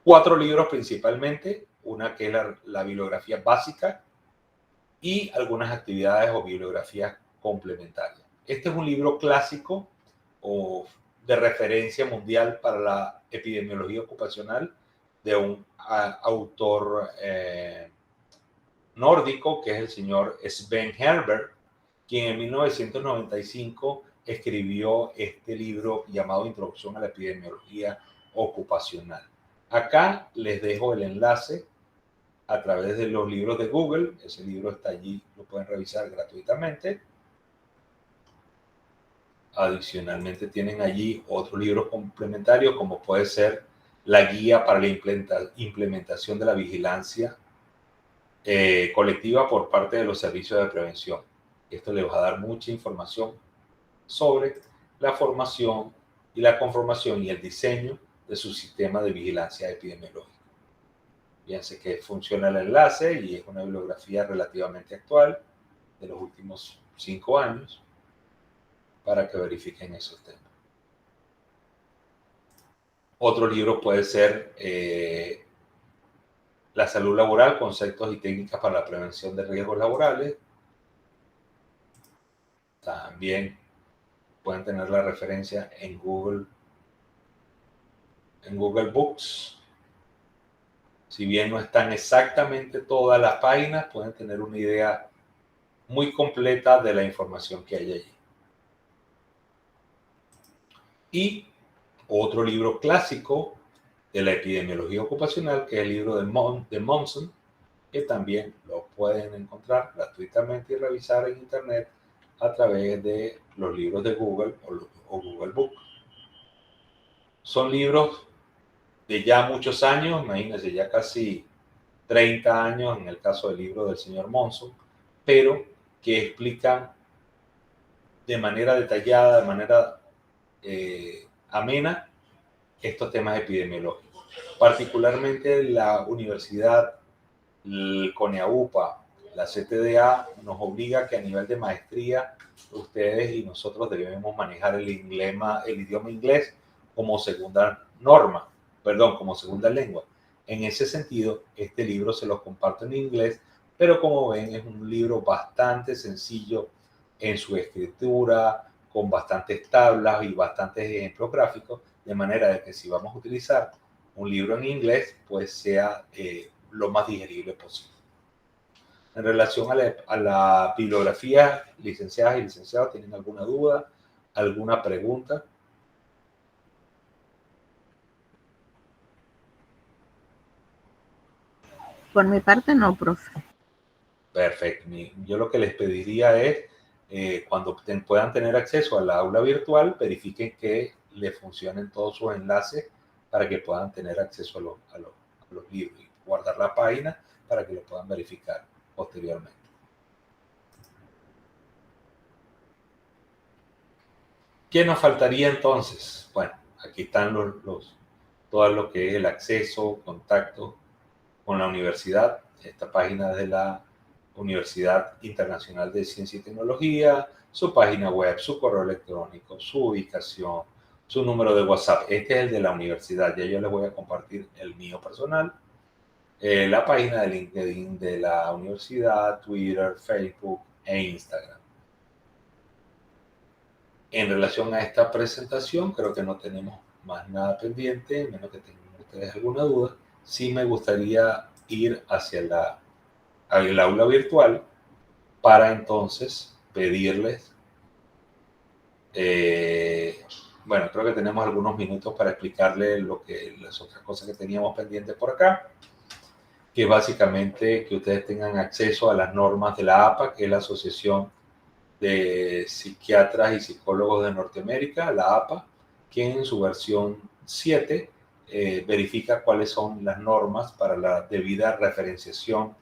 4 libros principalmente, una que es la bibliografía básica y algunas actividades o bibliografías complementarias. Este es un libro clásico o de referencia mundial para la epidemiología ocupacional de un autor nórdico, que es el señor Sven Herberg, quien en 1995 escribió este libro llamado Introducción a la Epidemiología Ocupacional. Acá les dejo el enlace a través de los libros de Google. Ese libro está allí, lo pueden revisar gratuitamente. Adicionalmente tienen allí otros libros complementarios, como puede ser la guía para la implementación de la vigilancia colectiva por parte de los servicios de prevención. Esto les va a dar mucha información sobre la formación y la conformación y el diseño de su sistema de vigilancia epidemiológica. Fíjense que funciona el enlace y es una bibliografía relativamente actual de los últimos 5 años para que verifiquen esos temas. Otro libro puede ser La salud laboral, conceptos y técnicas para la prevención de riesgos laborales. También pueden tener la referencia en Google Books. Si bien no están exactamente todas las páginas, pueden tener una idea muy completa de la información que hay allí. Y otro libro clásico de la epidemiología ocupacional, que es el libro de Monson, que también lo pueden encontrar gratuitamente y revisar en internet a través de los libros de Google o Google Book. Son libros de ya muchos años, imagínense, ya casi 30 años en el caso del libro del señor Monson, pero que explican de manera detallada, de manera amena, estos temas epidemiológicos. Particularmente la universidad, el CONEAUPA, la CTDA, nos obliga que a nivel de maestría ustedes y nosotros debemos manejar el idioma inglés como segunda como segunda lengua. En ese sentido, este libro se los comparto en inglés, pero como ven es un libro bastante sencillo en su escritura, con bastantes tablas y bastantes ejemplos gráficos, de manera de que si vamos a utilizar un libro en inglés, pues sea lo más digerible posible. En relación a la bibliografía, licenciadas y licenciados, ¿tienen alguna duda, alguna pregunta? Por mi parte no, profe. Perfecto. Yo lo que les pediría es, cuando puedan tener acceso al aula virtual, verifiquen que les funcionen todos sus enlaces para que puedan tener acceso a los libros y guardar la página para que lo puedan verificar posteriormente. ¿Qué nos faltaría entonces? Bueno, aquí están todo lo que es el acceso, contacto con la universidad. Esta página de la Universidad Internacional de Ciencia y Tecnología, su página web, su correo electrónico, su ubicación, su número de WhatsApp. Este es el de la universidad. Ya yo les voy a compartir el mío personal. La página de LinkedIn de la universidad, Twitter, Facebook e Instagram. En relación a esta presentación, creo que no tenemos más nada pendiente, menos que tengan ustedes alguna duda. Sí me gustaría ir hacia el aula virtual para entonces pedirles, bueno, creo que tenemos algunos minutos para explicarles las otras cosas que teníamos pendientes por acá, que básicamente que ustedes tengan acceso a las normas de la APA, que es la Asociación de Psiquiatras y Psicólogos de Norteamérica, la APA, que en su versión 7 verifica cuáles son las normas para la debida referenciación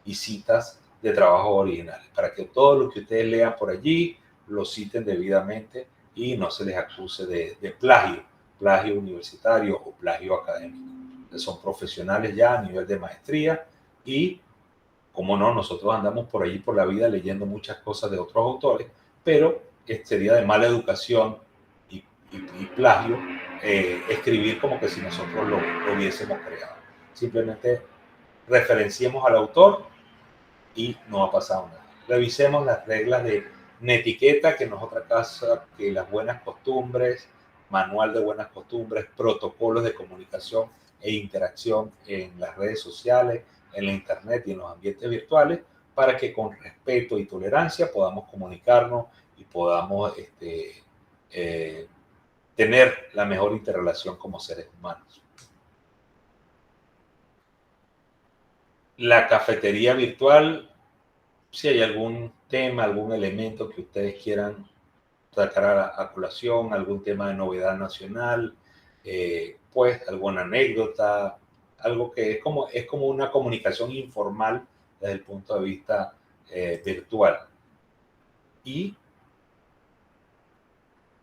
y citas de trabajos originales, para que todo lo que ustedes lean por allí lo citen debidamente y no se les acuse de plagio universitario o plagio académico. Son profesionales ya a nivel de maestría y, como no, nosotros andamos por allí por la vida leyendo muchas cosas de otros autores, pero sería de mala educación y plagio escribir como que si nosotros lo hubiésemos creado. Simplemente referenciemos al autor y no ha pasado nada. Revisemos las reglas de netiqueta, que no es otra cosa que las buenas costumbres, manual de buenas costumbres, protocolos de comunicación e interacción en las redes sociales, en la internet y en los ambientes virtuales, para que con respeto y tolerancia podamos comunicarnos y podamos tener la mejor interrelación como seres humanos. La cafetería virtual, si hay algún tema, algún elemento que ustedes quieran sacar a colación, algún tema de novedad nacional, pues alguna anécdota, algo que es como una comunicación informal desde el punto de vista virtual. Y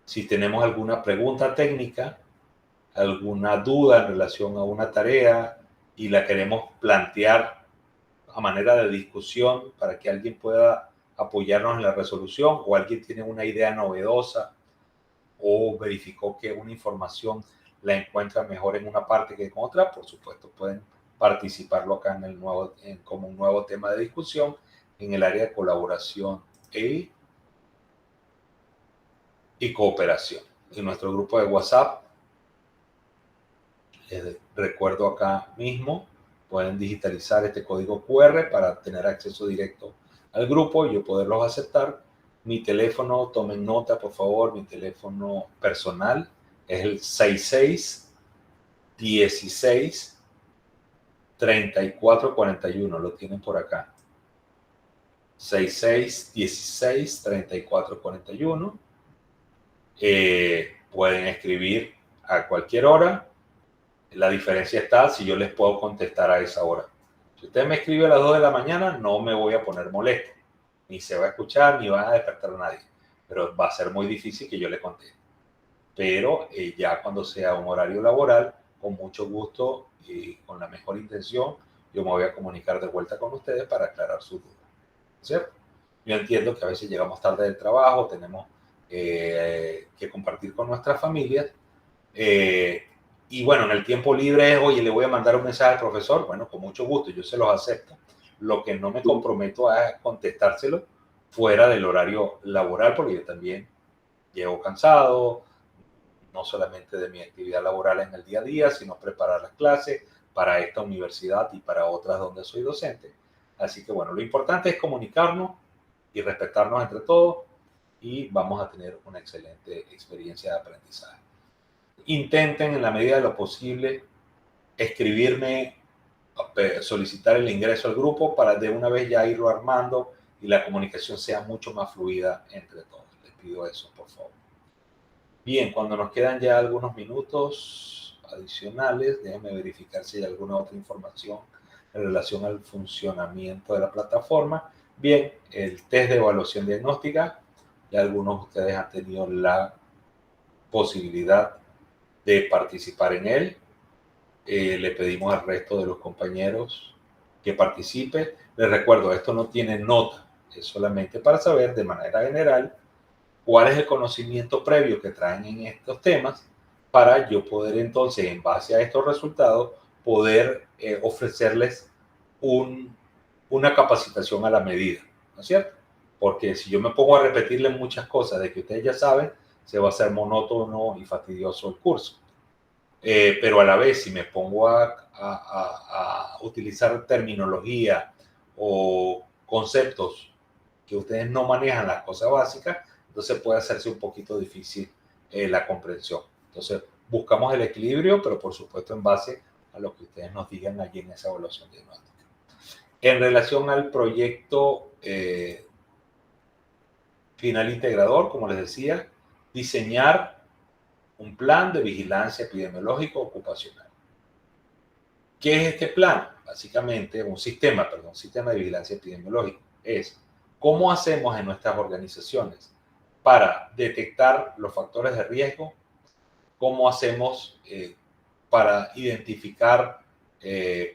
si tenemos alguna pregunta técnica, alguna duda en relación a una tarea y la queremos plantear a manera de discusión para que alguien pueda apoyarnos en la resolución, o alguien tiene una idea novedosa o verificó que una información la encuentra mejor en una parte que en otra, por supuesto pueden participarlo acá como un nuevo tema de discusión en el área de colaboración y cooperación. En nuestro grupo de WhatsApp, les recuerdo acá mismo, pueden digitalizar este código QR para tener acceso directo al grupo y yo poderlos aceptar. Mi teléfono, tomen nota por favor, mi teléfono personal es el 6616-3441, lo tienen por acá. 6616-3441. Pueden escribir a cualquier hora. La diferencia está si yo les puedo contestar a esa hora. Si usted me escribe a las 2 de la mañana, no me voy a poner molesto. Ni se va a escuchar, ni van a despertar a nadie. Pero va a ser muy difícil que yo le conteste. Pero ya cuando sea un horario laboral, con mucho gusto y con la mejor intención, yo me voy a comunicar de vuelta con ustedes para aclarar sus dudas. ¿Cierto? Yo entiendo que a veces llegamos tarde del trabajo, tenemos que compartir con nuestras familias. Y bueno, en el tiempo libre, oye, le voy a mandar un mensaje al profesor. Bueno, con mucho gusto, yo se los acepto. Lo que no me comprometo a contestárselo fuera del horario laboral, porque yo también llego cansado, no solamente de mi actividad laboral en el día a día, sino preparar las clases para esta universidad y para otras donde soy docente. Así que bueno, lo importante es comunicarnos y respetarnos entre todos y vamos a tener una excelente experiencia de aprendizaje. Intenten en la medida de lo posible escribirme, solicitar el ingreso al grupo para de una vez ya irlo armando y la comunicación sea mucho más fluida entre todos. Les pido eso, por favor. Bien, cuando nos quedan ya algunos minutos adicionales, déjenme verificar si hay alguna otra información en relación al funcionamiento de la plataforma. Bien, el test de evaluación diagnóstica, ya algunos de ustedes han tenido la posibilidad de participar en él. Le pedimos al resto de los compañeros que participe. Les recuerdo, esto no tiene nota, es solamente para saber de manera general cuál es el conocimiento previo que traen en estos temas para yo poder entonces, en base a estos resultados, poder ofrecerles una capacitación a la medida, ¿no es cierto? Porque si yo me pongo a repetirles muchas cosas de que ustedes ya saben, se va a hacer monótono y fastidioso el curso. Pero a la vez, si me pongo a utilizar terminología o conceptos que ustedes no manejan, las cosas básicas, entonces puede hacerse un poquito difícil la comprensión. Entonces, buscamos el equilibrio, pero por supuesto en base a lo que ustedes nos digan allí en esa evaluación diagnóstica. En relación al proyecto final integrador, como les decía, diseñar un plan de vigilancia epidemiológica ocupacional. ¿Qué es este plan? Básicamente, un sistema de vigilancia epidemiológica. Es cómo hacemos en nuestras organizaciones para detectar los factores de riesgo, cómo hacemos para identificar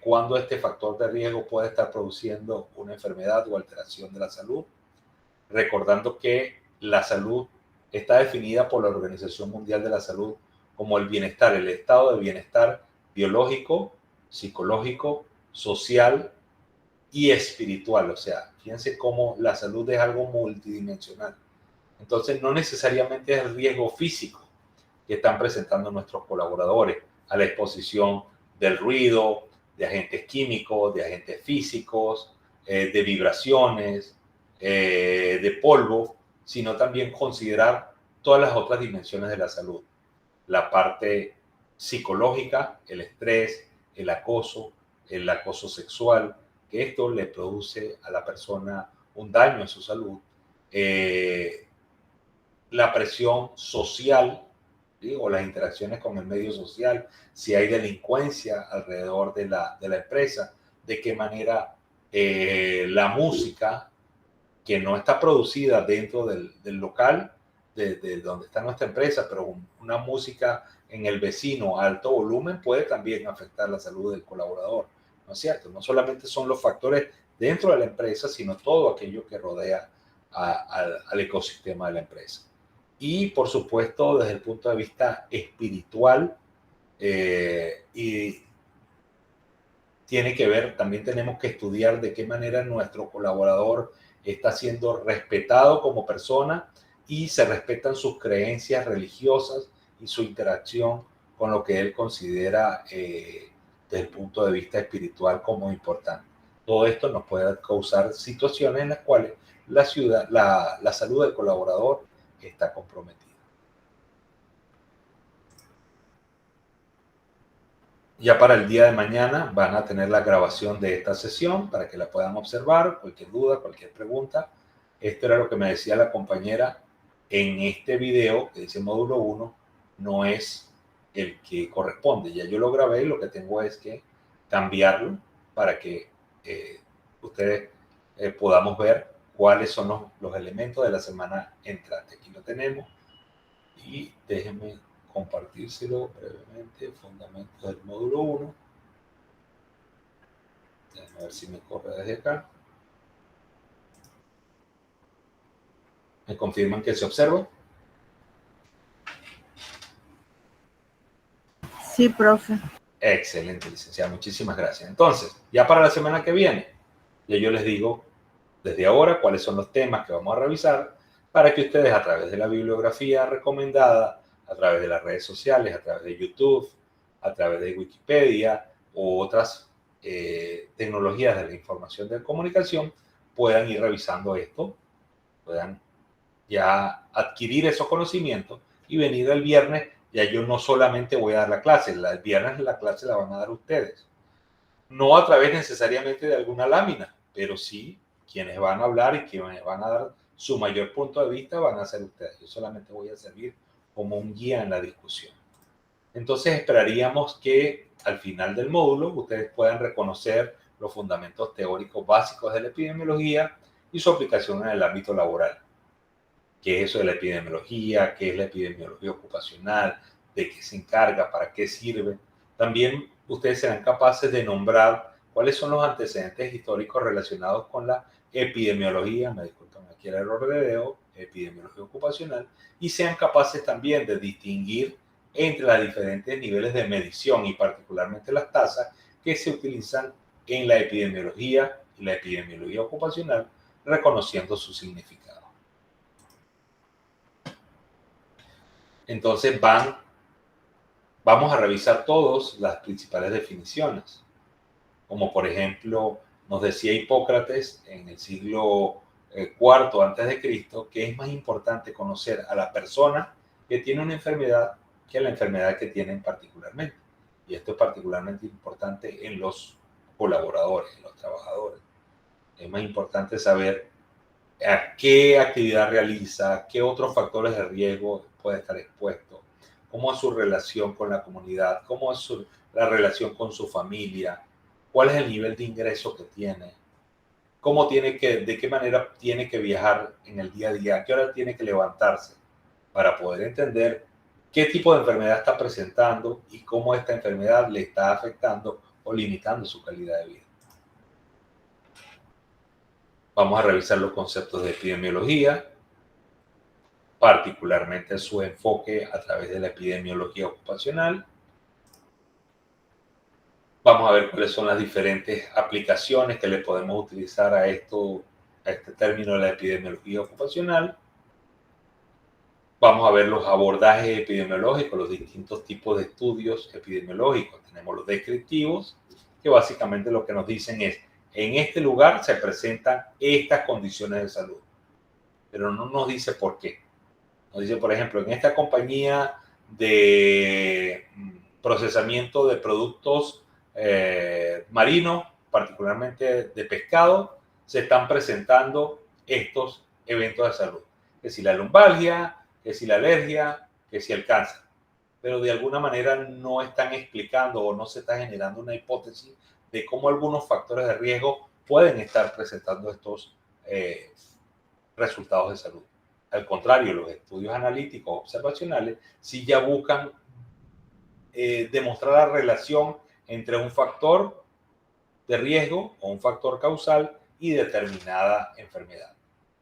cuándo este factor de riesgo puede estar produciendo una enfermedad o alteración de la salud, recordando que la salud está definida por la Organización Mundial de la Salud como el bienestar, el estado de bienestar biológico, psicológico, social y espiritual. O sea, fíjense cómo la salud es algo multidimensional. Entonces, no necesariamente es el riesgo físico que están presentando nuestros colaboradores a la exposición del ruido, de agentes químicos, de agentes físicos, de vibraciones, de polvo, sino también considerar todas las otras dimensiones de la salud. La parte psicológica, el estrés, el acoso sexual, que esto le produce a la persona un daño en su salud. La presión social, ¿sí? O las interacciones con el medio social, si hay delincuencia alrededor de la empresa, de qué manera la música que no está producida dentro del local de donde está nuestra empresa, pero una música en el vecino a alto volumen puede también afectar la salud del colaborador, ¿no es cierto? No solamente son los factores dentro de la empresa, sino todo aquello que rodea al ecosistema de la empresa. Y, por supuesto, desde el punto de vista espiritual, y tiene que ver, también tenemos que estudiar de qué manera nuestro colaborador está siendo respetado como persona y se respetan sus creencias religiosas y su interacción con lo que él considera desde el punto de vista espiritual como importante. todo esto nos puede causar situaciones en las cuales la salud del colaborador está comprometida. Ya para el día de mañana van a tener la grabación de esta sesión para que la puedan observar. Cualquier duda, cualquier pregunta. Esto era lo que me decía la compañera en este video que dice módulo 1, no es el que corresponde. Ya yo lo grabé y lo que tengo es que cambiarlo para que ustedes podamos ver cuáles son los elementos de la semana entrante. Aquí lo tenemos y déjenme compartírselo brevemente. Fundamentos del módulo 1. Déjenme ver si me corre desde acá. ¿Me confirman que se observa? Sí, profe. Excelente, licenciada. Muchísimas gracias. Entonces, ya para la semana que viene, ya yo les digo desde ahora cuáles son los temas que vamos a revisar para que ustedes a través de la bibliografía recomendada, a través de las redes sociales, a través de YouTube, a través de Wikipedia u otras tecnologías de la información de comunicación, puedan ir revisando esto, puedan ya adquirir esos conocimientos y venir el viernes. Ya yo no solamente voy a dar la clase, el viernes la clase la van a dar ustedes. No a través necesariamente de alguna lámina, pero sí quienes van a hablar y quienes van a dar su mayor punto de vista van a ser ustedes. Yo solamente voy a servir como un guía en la discusión. Entonces esperaríamos que al final del módulo ustedes puedan reconocer los fundamentos teóricos básicos de la epidemiología y su aplicación en el ámbito laboral. ¿Qué es eso de la epidemiología? ¿Qué es la epidemiología ocupacional? ¿De qué se encarga? ¿Para qué sirve? También ustedes serán capaces de nombrar cuáles son los antecedentes históricos relacionados con la epidemiología, me disculpan aquí el error de dedo, epidemiología ocupacional, y sean capaces también de distinguir entre los diferentes niveles de medición y particularmente las tasas que se utilizan en la epidemiología y la epidemiología ocupacional, reconociendo su significado. Entonces vamos a revisar todas las principales definiciones, como por ejemplo nos decía Hipócrates en el siglo IV antes de Cristo, que es más importante conocer a la persona que tiene una enfermedad que a la enfermedad que tienen particularmente. Y esto es particularmente importante en los colaboradores, en los trabajadores. Es más importante saber a qué actividad realiza, qué otros factores de riesgo puede estar expuesto, cómo es su relación con la comunidad, cómo es la relación con su familia, cuál es el nivel de ingreso que tiene, de qué manera tiene que viajar en el día a día, a qué hora tiene que levantarse, para poder entender qué tipo de enfermedad está presentando y cómo esta enfermedad le está afectando o limitando su calidad de vida. Vamos a revisar los conceptos de epidemiología, particularmente su enfoque a través de la epidemiología ocupacional. Vamos a ver cuáles son las diferentes aplicaciones que le podemos utilizar a este término de la epidemiología ocupacional. Vamos a ver los abordajes epidemiológicos, los distintos tipos de estudios epidemiológicos. Tenemos los descriptivos, que básicamente lo que nos dicen es, en este lugar se presentan estas condiciones de salud, pero no nos dice por qué. Nos dice, por ejemplo, en esta compañía de procesamiento de productos marinos, particularmente de pescado, se están presentando estos eventos de salud. Que si la lumbalgia, que si la alergia, que si el cáncer. Pero de alguna manera no están explicando o no se está generando una hipótesis de cómo algunos factores de riesgo pueden estar presentando estos resultados de salud. Al contrario, los estudios analíticos observacionales sí ya buscan demostrar la relación entre un factor de riesgo o un factor causal y determinada enfermedad.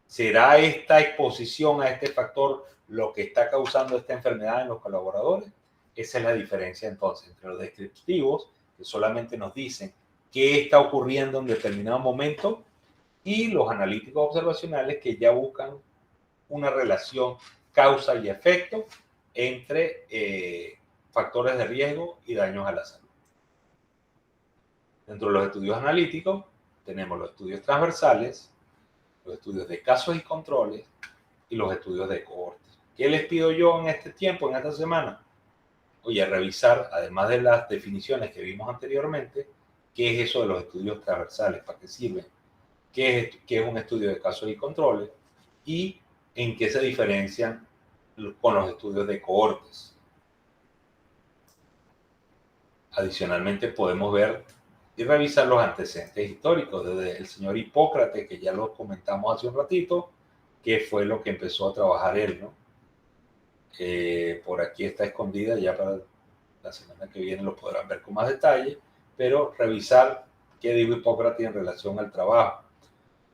¿Será esta exposición a este factor lo que está causando esta enfermedad en los colaboradores? Esa es la diferencia entonces entre los descriptivos, que solamente nos dicen qué está ocurriendo en determinado momento, y los analíticos observacionales, que ya buscan una relación causa y efecto entre factores de riesgo y daños a la salud. Dentro de los estudios analíticos tenemos los estudios transversales, los estudios de casos y controles y los estudios de cohortes. ¿Qué les pido yo en este tiempo, en esta semana? Oye, revisar, además de las definiciones que vimos anteriormente, qué es eso de los estudios transversales, para qué sirven, qué es un estudio de casos y controles y en qué se diferencian con los estudios de cohortes. Adicionalmente, podemos ver y revisar los antecedentes históricos desde el señor Hipócrates, que ya lo comentamos hace un ratito, que fue lo que empezó a trabajar él, ¿no? Por aquí está escondida, ya para la semana que viene lo podrán ver con más detalle, pero revisar qué dijo Hipócrates en relación al trabajo.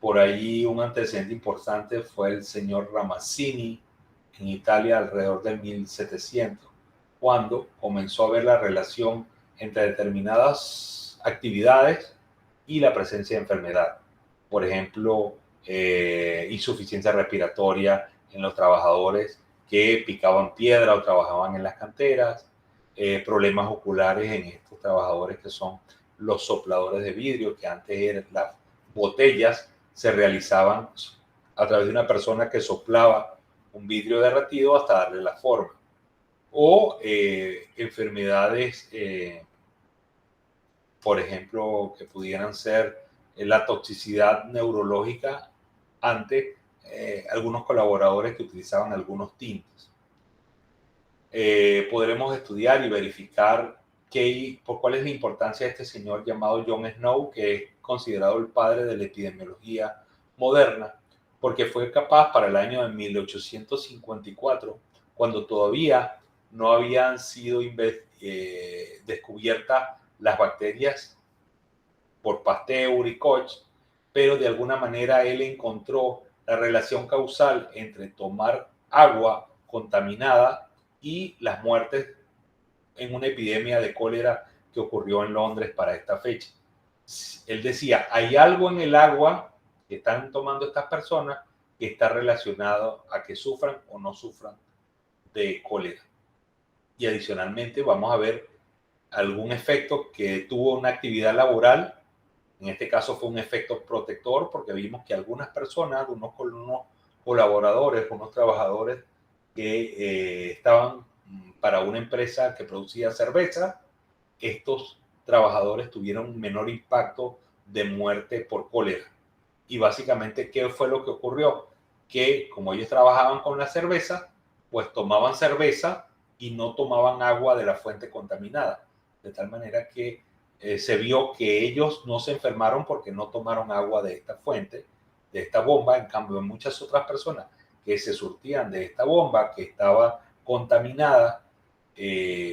Por ahí un antecedente importante fue el señor Ramazzini en Italia alrededor del 1700, cuando comenzó a ver la relación entre determinadas actividades y la presencia de enfermedad. Por ejemplo, insuficiencia respiratoria en los trabajadores que picaban piedra o trabajaban en las canteras, problemas oculares en estos trabajadores que son los sopladores de vidrio, que antes eran las botellas, se realizaban a través de una persona que soplaba un vidrio derretido hasta darle la forma. O enfermedades, por ejemplo, que pudieran ser la toxicidad neurológica ante algunos colaboradores que utilizaban algunos tintes. Podremos estudiar y verificar cuál es la importancia de este señor llamado John Snow, que es considerado el padre de la epidemiología moderna, porque fue capaz para el año de 1854, cuando todavía no habían sido descubiertas las bacterias por Pasteur y Koch, pero de alguna manera él encontró la relación causal entre tomar agua contaminada y las muertes en una epidemia de cólera que ocurrió en Londres para esta fecha. Él decía, hay algo en el agua que están tomando estas personas que está relacionado a que sufran o no sufran de cólera. Y adicionalmente vamos a ver algún efecto que tuvo una actividad laboral. En este caso fue un efecto protector, porque vimos que algunas personas, unos colaboradores, unos trabajadores que estaban para una empresa que producía cerveza, estos trabajadores tuvieron un menor impacto de muerte por cólera. Y básicamente, ¿qué fue lo que ocurrió? Que como ellos trabajaban con la cerveza, pues tomaban cerveza y no tomaban agua de la fuente contaminada. De tal manera que se vio que ellos no se enfermaron porque no tomaron agua de esta fuente, de esta bomba. En cambio, muchas otras personas que se surtían de esta bomba, que estaba contaminada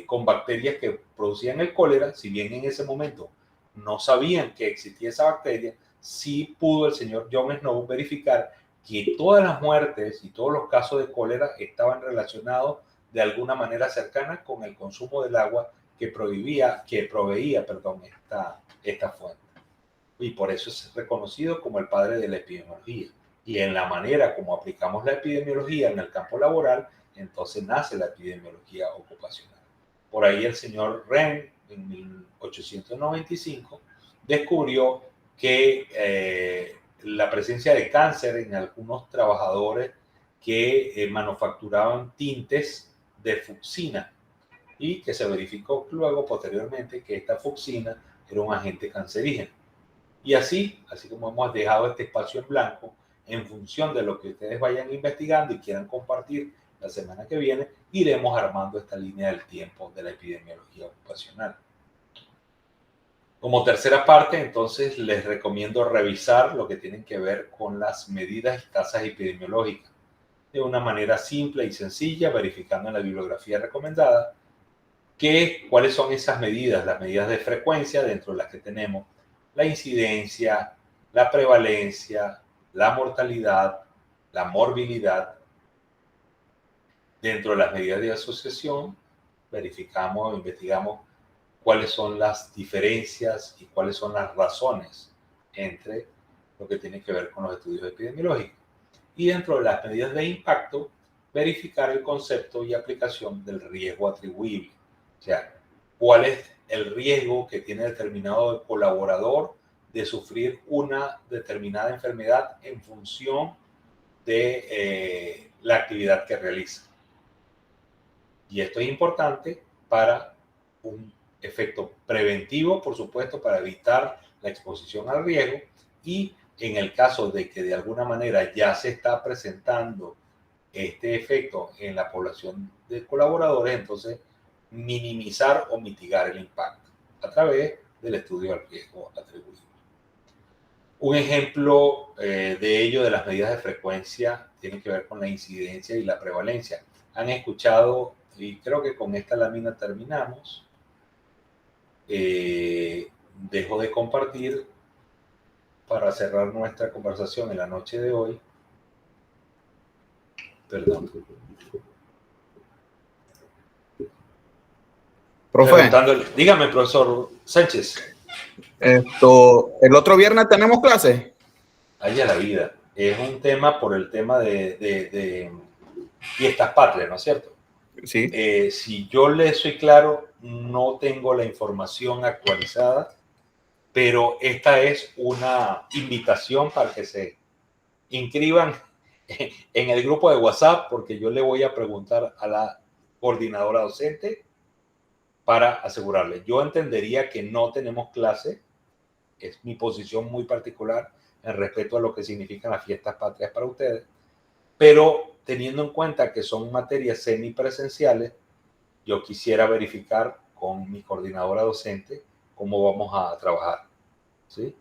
con bacterias que producían el cólera, si bien en ese momento no sabían que existía esa bacteria, sí pudo el señor John Snow verificar que todas las muertes y todos los casos de cólera estaban relacionados de alguna manera cercana con el consumo del agua que proveía esta fuente. Y por eso es reconocido como el padre de la epidemiología. Y en la manera como aplicamos la epidemiología en el campo laboral, entonces nace la epidemiología ocupacional. Por ahí el señor Wren, en 1895, descubrió que la presencia de cáncer en algunos trabajadores que manufacturaban tintes de fucsina, y que se verificó luego posteriormente que esta fucsina era un agente cancerígeno. Y así como hemos dejado este espacio en blanco, en función de lo que ustedes vayan investigando y quieran compartir la semana que viene, iremos armando esta línea del tiempo de la epidemiología ocupacional. Como tercera parte, entonces, les recomiendo revisar lo que tienen que ver con las medidas y tasas epidemiológicas de una manera simple y sencilla, verificando en la bibliografía recomendada cuáles son esas medidas, las medidas de frecuencia, dentro de las que tenemos la incidencia, la prevalencia, la mortalidad, la morbilidad. Dentro de las medidas de asociación, verificamos, investigamos cuáles son las diferencias y cuáles son las razones entre lo que tiene que ver con los estudios epidemiológicos. Y dentro de las medidas de impacto, verificar el concepto y aplicación del riesgo atribuible. O sea, cuál es el riesgo que tiene determinado colaborador de sufrir una determinada enfermedad en función de la actividad que realiza. Y esto es importante para un efecto preventivo, por supuesto, para evitar la exposición al riesgo, y en el caso de que de alguna manera ya se está presentando este efecto en la población de colaboradores, entonces minimizar o mitigar el impacto a través del estudio del riesgo atribuido. Un ejemplo de ello, de las medidas de frecuencia, tiene que ver con la incidencia y la prevalencia. Han escuchado, y creo que con esta lámina terminamos. Dejo de compartir para cerrar nuestra conversación en la noche de hoy. Perdón. Profe, Dígame, profesor Sánchez. el otro viernes tenemos clase. Allá la vida. Es un tema por el tema de fiestas patrias, ¿no es cierto? Sí. Si yo le soy claro, no tengo la información actualizada, pero esta es una invitación para que se inscriban en el grupo de WhatsApp, porque yo le voy a preguntar a la coordinadora docente para asegurarle. Yo entendería que no tenemos clase, es mi posición muy particular en respeto a lo que significan las fiestas patrias para ustedes, pero teniendo en cuenta que son materias semipresenciales, yo quisiera verificar con mi coordinadora docente cómo vamos a trabajar, ¿sí?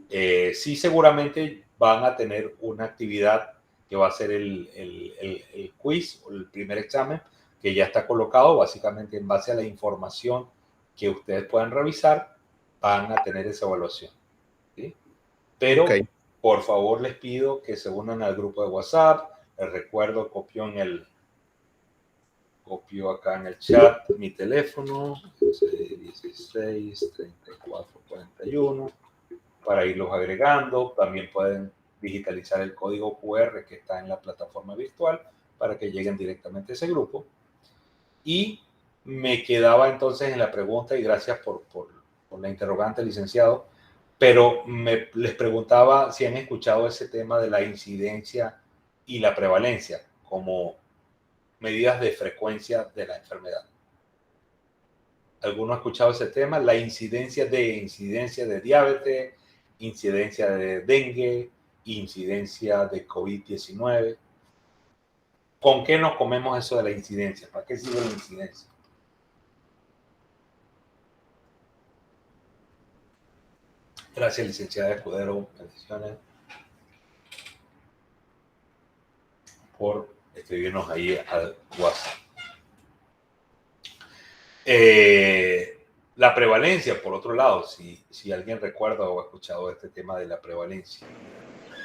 Sí, seguramente van a tener una actividad que va a ser el quiz o el primer examen, que ya está colocado, básicamente en base a la información que ustedes puedan revisar, van a tener esa evaluación, ¿sí? Pero, por favor, les pido que se unan al grupo de WhatsApp. Les recuerdo, copio acá en el chat mi teléfono, 16 34 41, para irlos agregando. También pueden digitalizar el código QR que está en la plataforma virtual para que lleguen directamente a ese grupo. Y me quedaba entonces en la pregunta, y gracias por la interrogante, licenciado, pero les preguntaba si han escuchado ese tema de la incidencia y la prevalencia como medidas de frecuencia de la enfermedad. ¿Alguno ha escuchado ese tema? La incidencia de diabetes, incidencia de dengue, incidencia de COVID-19. ¿Con qué nos comemos eso de la incidencia? ¿Para qué sirve la incidencia? Gracias, licenciada Escudero. Bendiciones por escribirnos ahí al WhatsApp. La prevalencia, por otro lado, si alguien recuerda o ha escuchado este tema de la prevalencia.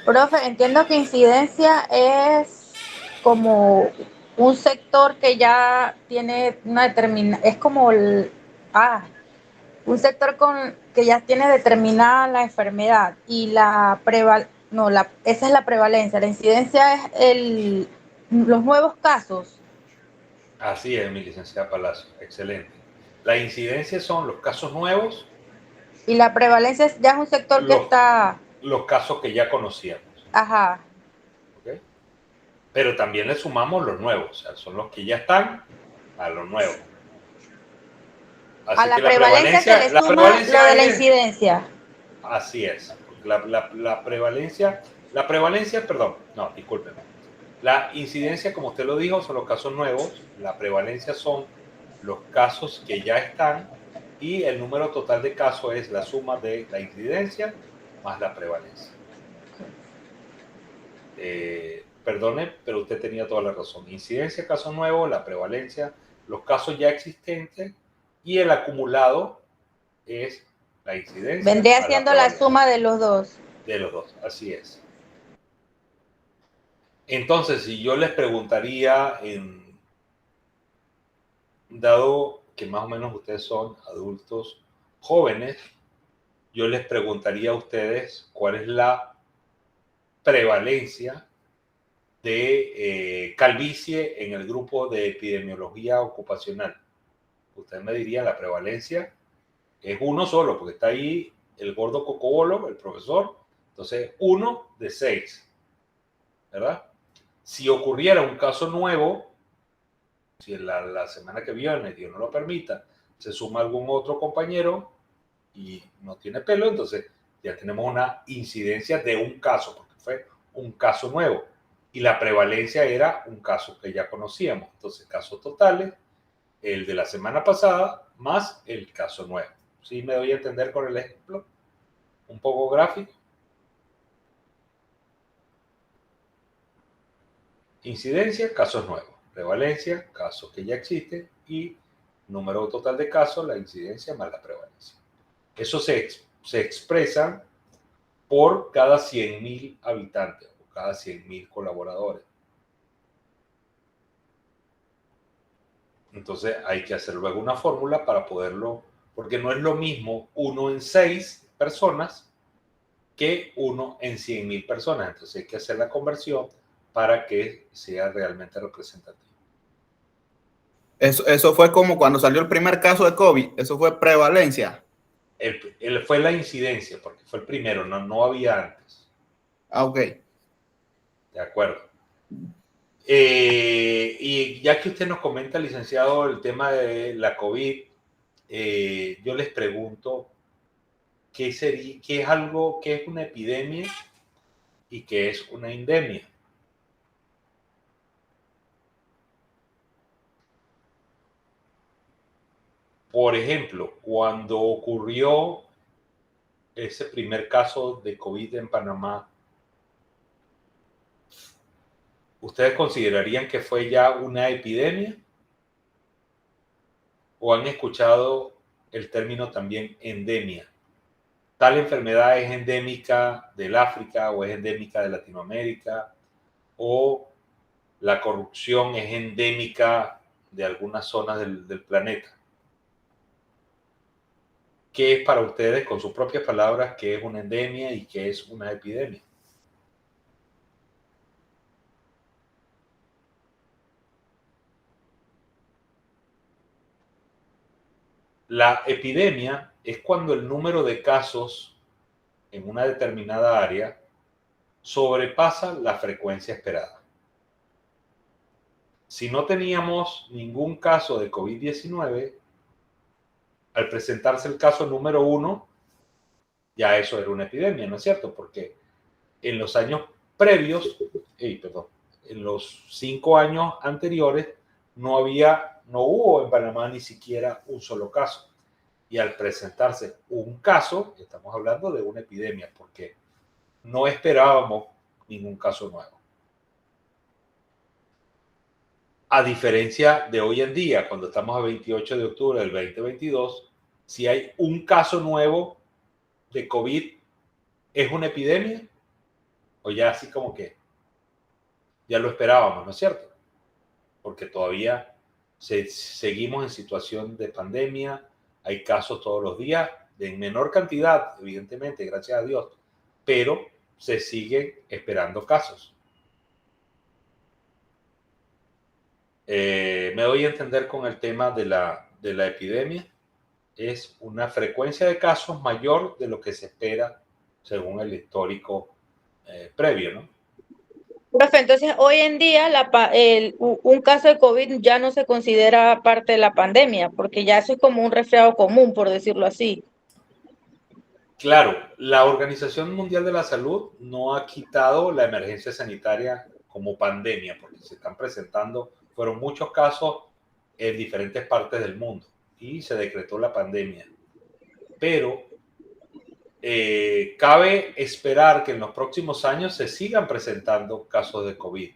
Profe, entiendo que incidencia es como un sector que ya tiene una determinada, es como un sector que ya tiene determinada la enfermedad, y esa es la prevalencia. La incidencia es los nuevos casos. Así es, mi licenciada Palacio, excelente. La incidencia son los casos nuevos. Y la prevalencia ya es un sector que está... Los casos que ya conocíamos. Ajá. ¿Okay? Pero también le sumamos los nuevos, o sea, son los que ya están a los nuevos. Así a la que prevalencia se le suma lo de la incidencia. Así es. La prevalencia, perdón, no, discúlpeme. La incidencia, como usted lo dijo, son los casos nuevos. La prevalencia son los casos que ya están, y el número total de casos es la suma de la incidencia más la prevalencia. Perdone, pero usted tenía toda la razón. Incidencia, caso nuevo, la prevalencia, los casos ya existentes, y el acumulado es la incidencia. Vendría siendo la suma de los dos. De los dos, así es. Entonces, si yo les preguntaría, dado que más o menos ustedes son adultos jóvenes, yo les preguntaría a ustedes cuál es la prevalencia de calvicie en el grupo de epidemiología ocupacional. Usted me diría, la prevalencia es uno solo, porque está ahí el gordo Cocobolo, el profesor, entonces 1 de 6, ¿verdad? Si ocurriera un caso nuevo, si en la semana que viene, Dios no lo permita, se suma algún otro compañero y no tiene pelo, entonces ya tenemos una incidencia de un caso, porque fue un caso nuevo. Y la prevalencia era un caso que ya conocíamos. Entonces, casos totales, el de la semana pasada, más el caso nuevo. ¿Sí me doy a entender con el ejemplo? Un poco gráfico. Incidencia, casos nuevos. Prevalencia, casos que ya existen. Y número total de casos, la incidencia más la prevalencia. Eso se expresa por cada 100.000 habitantes o cada 100.000 colaboradores. Entonces hay que hacer luego una fórmula para poderlo, porque no es lo mismo 1 en 6 personas que 1 en 100.000 personas. Entonces hay que hacer la conversión para que sea realmente representativo. Eso fue como cuando salió el primer caso de COVID, eso fue prevalencia. Fue la incidencia, porque fue el primero, no había antes. Ah, ok. De acuerdo. Y ya que usted nos comenta, licenciado, el tema de la COVID, yo les pregunto, ¿qué es una epidemia y qué es una endemia? Por ejemplo, cuando ocurrió ese primer caso de COVID en Panamá, ¿ustedes considerarían que fue ya una epidemia? ¿O han escuchado el término también endemia? Tal enfermedad es endémica del África o es endémica de Latinoamérica, o la corrupción es endémica de algunas zonas del planeta. ¿Qué es para ustedes, con sus propias palabras, qué es una endemia y qué es una epidemia? La epidemia es cuando el número de casos en una determinada área sobrepasa la frecuencia esperada. Si no teníamos ningún caso de COVID-19, al presentarse el caso número 1, ya eso era una epidemia, ¿no es cierto? Porque en los años previos, en los 5 años anteriores, no hubo en Panamá ni siquiera un solo caso. Y al presentarse un caso, estamos hablando de una epidemia, porque no esperábamos ningún caso nuevo. A diferencia de hoy en día, cuando estamos a 28 de octubre del 2022, si hay un caso nuevo de COVID, ¿es una epidemia? O ya así como que ya lo esperábamos, ¿no es cierto? Porque todavía seguimos en situación de pandemia, hay casos todos los días, en menor cantidad, evidentemente, gracias a Dios, pero se siguen esperando casos. Me doy a entender con el tema de la epidemia. Es una frecuencia de casos mayor de lo que se espera según el histórico previo, ¿no? Profe, entonces hoy en día un caso de COVID ya no se considera parte de la pandemia, porque ya eso es como un resfriado común, por decirlo así. Claro, la Organización Mundial de la Salud no ha quitado la emergencia sanitaria como pandemia, porque se están presentando, fueron muchos casos en diferentes partes del mundo y se decretó la pandemia. Pero cabe esperar que en los próximos años se sigan presentando casos de COVID.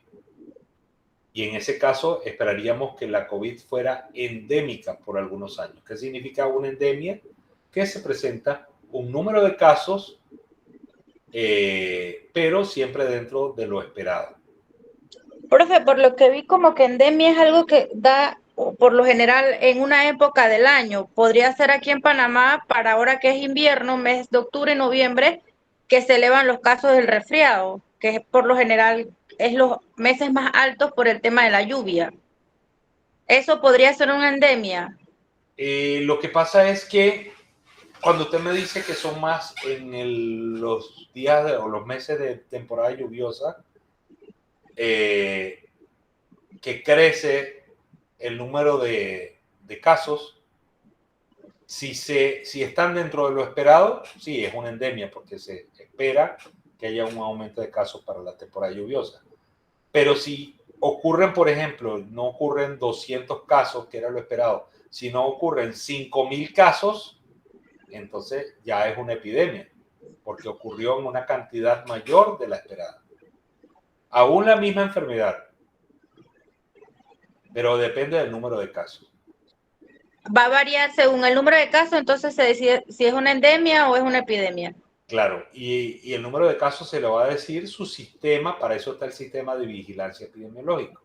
Y en ese caso esperaríamos que la COVID fuera endémica por algunos años. ¿Qué significa una endemia? Que se presenta un número de casos, pero siempre dentro de lo esperado. Profe, por lo que vi, como que endemia es algo que da, por lo general, en una época del año. Podría ser aquí en Panamá, para ahora que es invierno, mes de octubre y noviembre, que se elevan los casos del resfriado, que por lo general es los meses más altos por el tema de la lluvia. ¿Eso podría ser una endemia? Lo que pasa es que Cuando usted me dice que son más en los días o los meses de temporada lluviosa, que crece el número de casos, si están dentro de lo esperado, sí, es una endemia, porque se espera que haya un aumento de casos para la temporada lluviosa. Pero si ocurren, por ejemplo, no ocurren 200 casos, que era lo esperado, sino ocurren 5.000 casos, entonces ya es una epidemia, porque ocurrió en una cantidad mayor de la esperada. Aún la misma enfermedad, pero depende del número de casos. Va a variar según el número de casos, entonces se decide si es una endemia o es una epidemia. Claro, y el número de casos se lo va a decir su sistema, para eso está el sistema de vigilancia epidemiológico.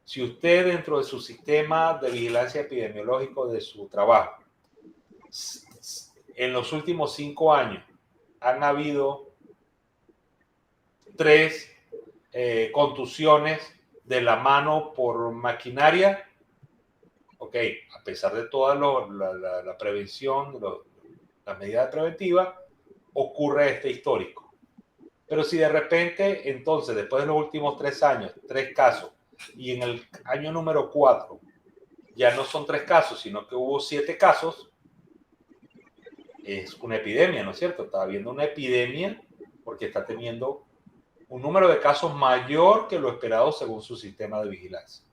Si usted dentro de su sistema de vigilancia epidemiológico de su trabajo, en los últimos 5 años han habido 3 contusiones de la mano por maquinaria, ok, a pesar de toda la prevención, las medidas preventivas, ocurre este histórico. Pero si de repente, entonces, después de los últimos 3 años, 3 casos, y en el año número 4 ya no son 3 casos, sino que hubo 7 casos, es una epidemia, ¿no es cierto? Está habiendo una epidemia porque está teniendo un número de casos mayor que lo esperado según su sistema de vigilancia.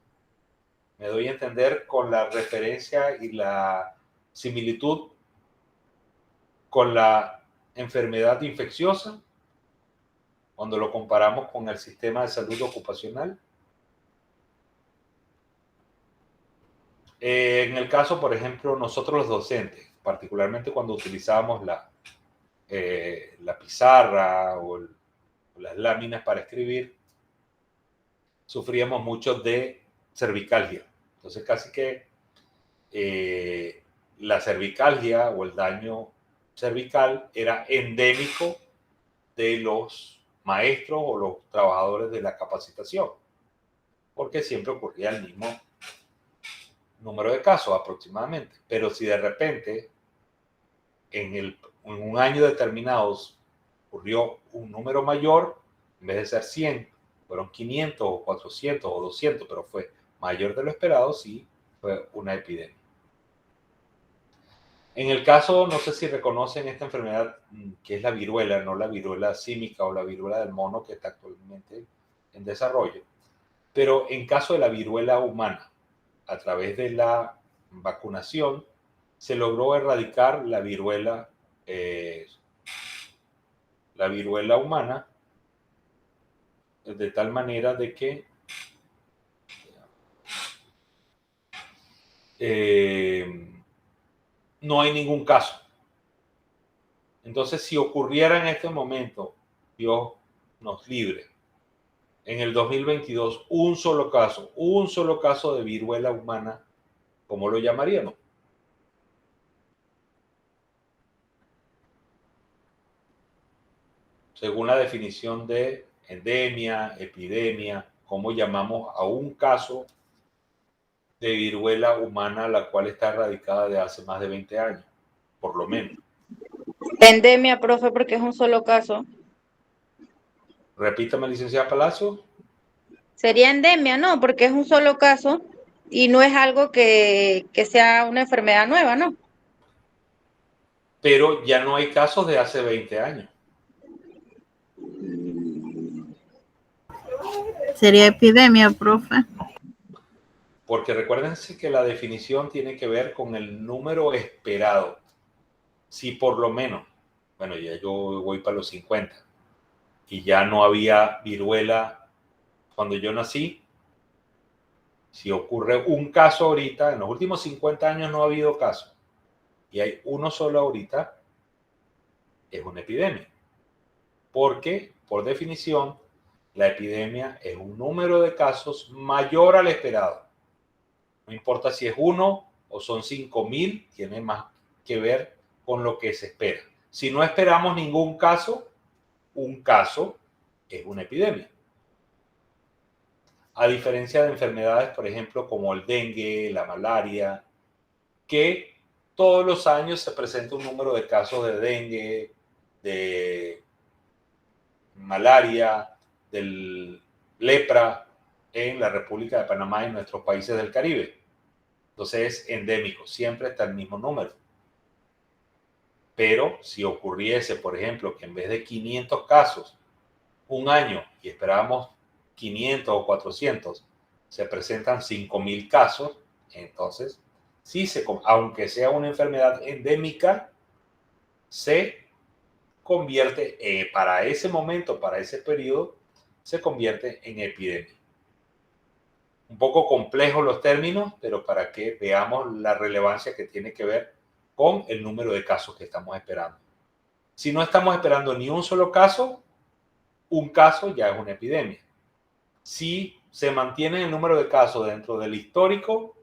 Me doy a entender con la referencia y la similitud con la enfermedad infecciosa, cuando lo comparamos con el sistema de salud ocupacional. En el caso, por ejemplo, nosotros los docentes, particularmente cuando utilizábamos la pizarra o las láminas para escribir, sufríamos mucho de cervicalgia. Entonces, casi que la cervicalgia o el daño cervical era endémico de los maestros o los trabajadores de la capacitación, porque siempre ocurría el mismo número de casos aproximadamente. Pero si de repente en un año determinado ocurrió un número mayor, en vez de ser 100, fueron 500 o 400 o 200, pero fue mayor de lo esperado, sí, fue una epidemia. En el caso, no sé si reconocen esta enfermedad que es la viruela, no la viruela símica o la viruela del mono que está actualmente en desarrollo, pero en caso de la viruela humana, a través de la vacunación, se logró erradicar la viruela humana, de tal manera de que no hay ningún caso. Entonces, si ocurriera en este momento, Dios nos libre, en el 2022, un solo caso de viruela humana, ¿cómo lo llamaríamos? Según la definición de endemia, epidemia, ¿cómo llamamos a un caso de viruela humana la cual está erradicada de hace más de 20 años, por lo menos? Endemia, profe, porque es un solo caso. Repítame, licenciada Palacio. Sería endemia, ¿no? Porque es un solo caso y no es algo que sea una enfermedad nueva, ¿no? Pero ya no hay casos de hace 20 años. Sería epidemia, profe. Porque recuérdense que la definición tiene que ver con el número esperado. Si por lo menos, bueno, ya yo voy para los 50 y ya no había viruela cuando yo nací, si ocurre un caso ahorita, en los últimos 50 años no ha habido caso, y hay uno solo ahorita, es una epidemia. Porque, por definición, la epidemia es un número de casos mayor al esperado. No importa si es 1 o son 5.000, tiene más que ver con lo que se espera. Si no esperamos ningún caso, un caso es una epidemia. A diferencia de enfermedades, por ejemplo, como el dengue, la malaria, que todos los años se presenta un número de casos de dengue, de malaria, del lepra en la República de Panamá y en nuestros países del Caribe. Entonces es endémico, siempre está el mismo número. Pero si ocurriese, por ejemplo, que en vez de 500 casos un año y esperábamos 500 o 400, se presentan 5.000 casos, entonces sí, aunque sea una enfermedad endémica, se convierte, para ese momento, para ese periodo, se convierte en epidemia. Un poco complejos los términos, pero para que veamos la relevancia que tiene que ver con el número de casos que estamos esperando. Si no estamos esperando ni un solo caso, un caso ya es una epidemia. Si se mantiene el número de casos dentro del histórico,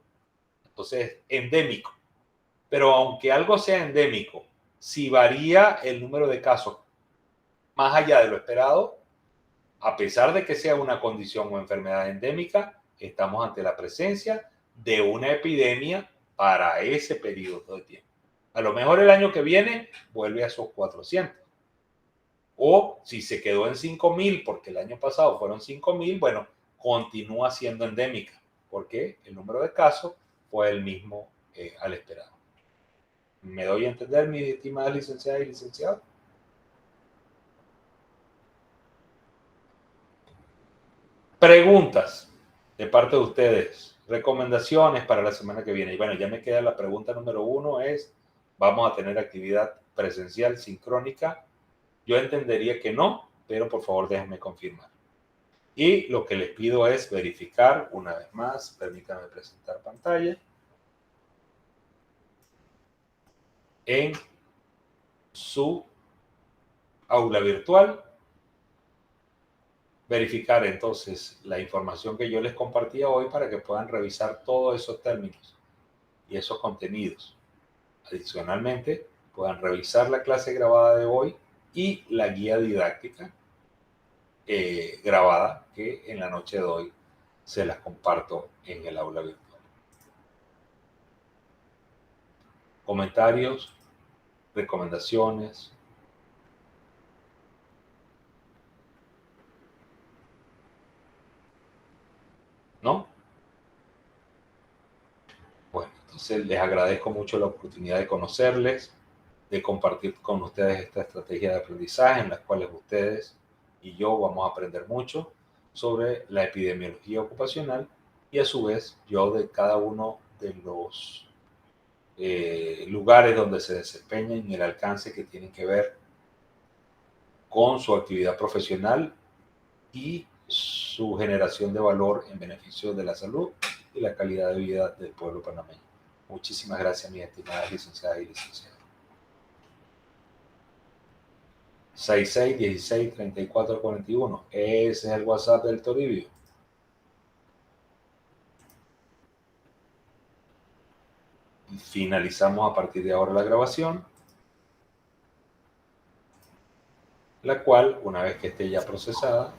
entonces es endémico. Pero aunque algo sea endémico, si varía el número de casos más allá de lo esperado, a pesar de que sea una condición o enfermedad endémica, estamos ante la presencia de una epidemia para ese periodo de tiempo. A lo mejor el año que viene vuelve a esos 400. O si se quedó en 5.000 porque el año pasado fueron 5.000, bueno, continúa siendo endémica porque el número de casos fue el mismo al esperado. ¿Me doy a entender, mis estimadas licenciadas y licenciados? Preguntas de parte de ustedes, recomendaciones para la semana que viene. Y bueno, ya me queda la pregunta número 1 es, ¿vamos a tener actividad presencial sincrónica? Yo entendería que no, pero por favor déjenme confirmar. Y lo que les pido es verificar una vez más, permítanme presentar pantalla, en su aula virtual. Verificar entonces la información que yo les compartía hoy para que puedan revisar todos esos términos y esos contenidos. Adicionalmente, puedan revisar la clase grabada de hoy y la guía didáctica grabada que en la noche de hoy se las comparto en el aula virtual. Comentarios, recomendaciones. ¿No? Bueno, entonces les agradezco mucho la oportunidad de conocerles, de compartir con ustedes esta estrategia de aprendizaje en las cuales ustedes y yo vamos a aprender mucho sobre la epidemiología ocupacional y a su vez yo de cada uno de los lugares donde se desempeñan y el alcance que tienen que ver con su actividad profesional y su generación de valor en beneficio de la salud y la calidad de vida del pueblo panameño. Muchísimas gracias, mis estimadas licenciadas y licenciados. 66163441. Ese es el WhatsApp del Toribio. Finalizamos a partir de ahora la grabación, la cual, una vez que esté ya procesada,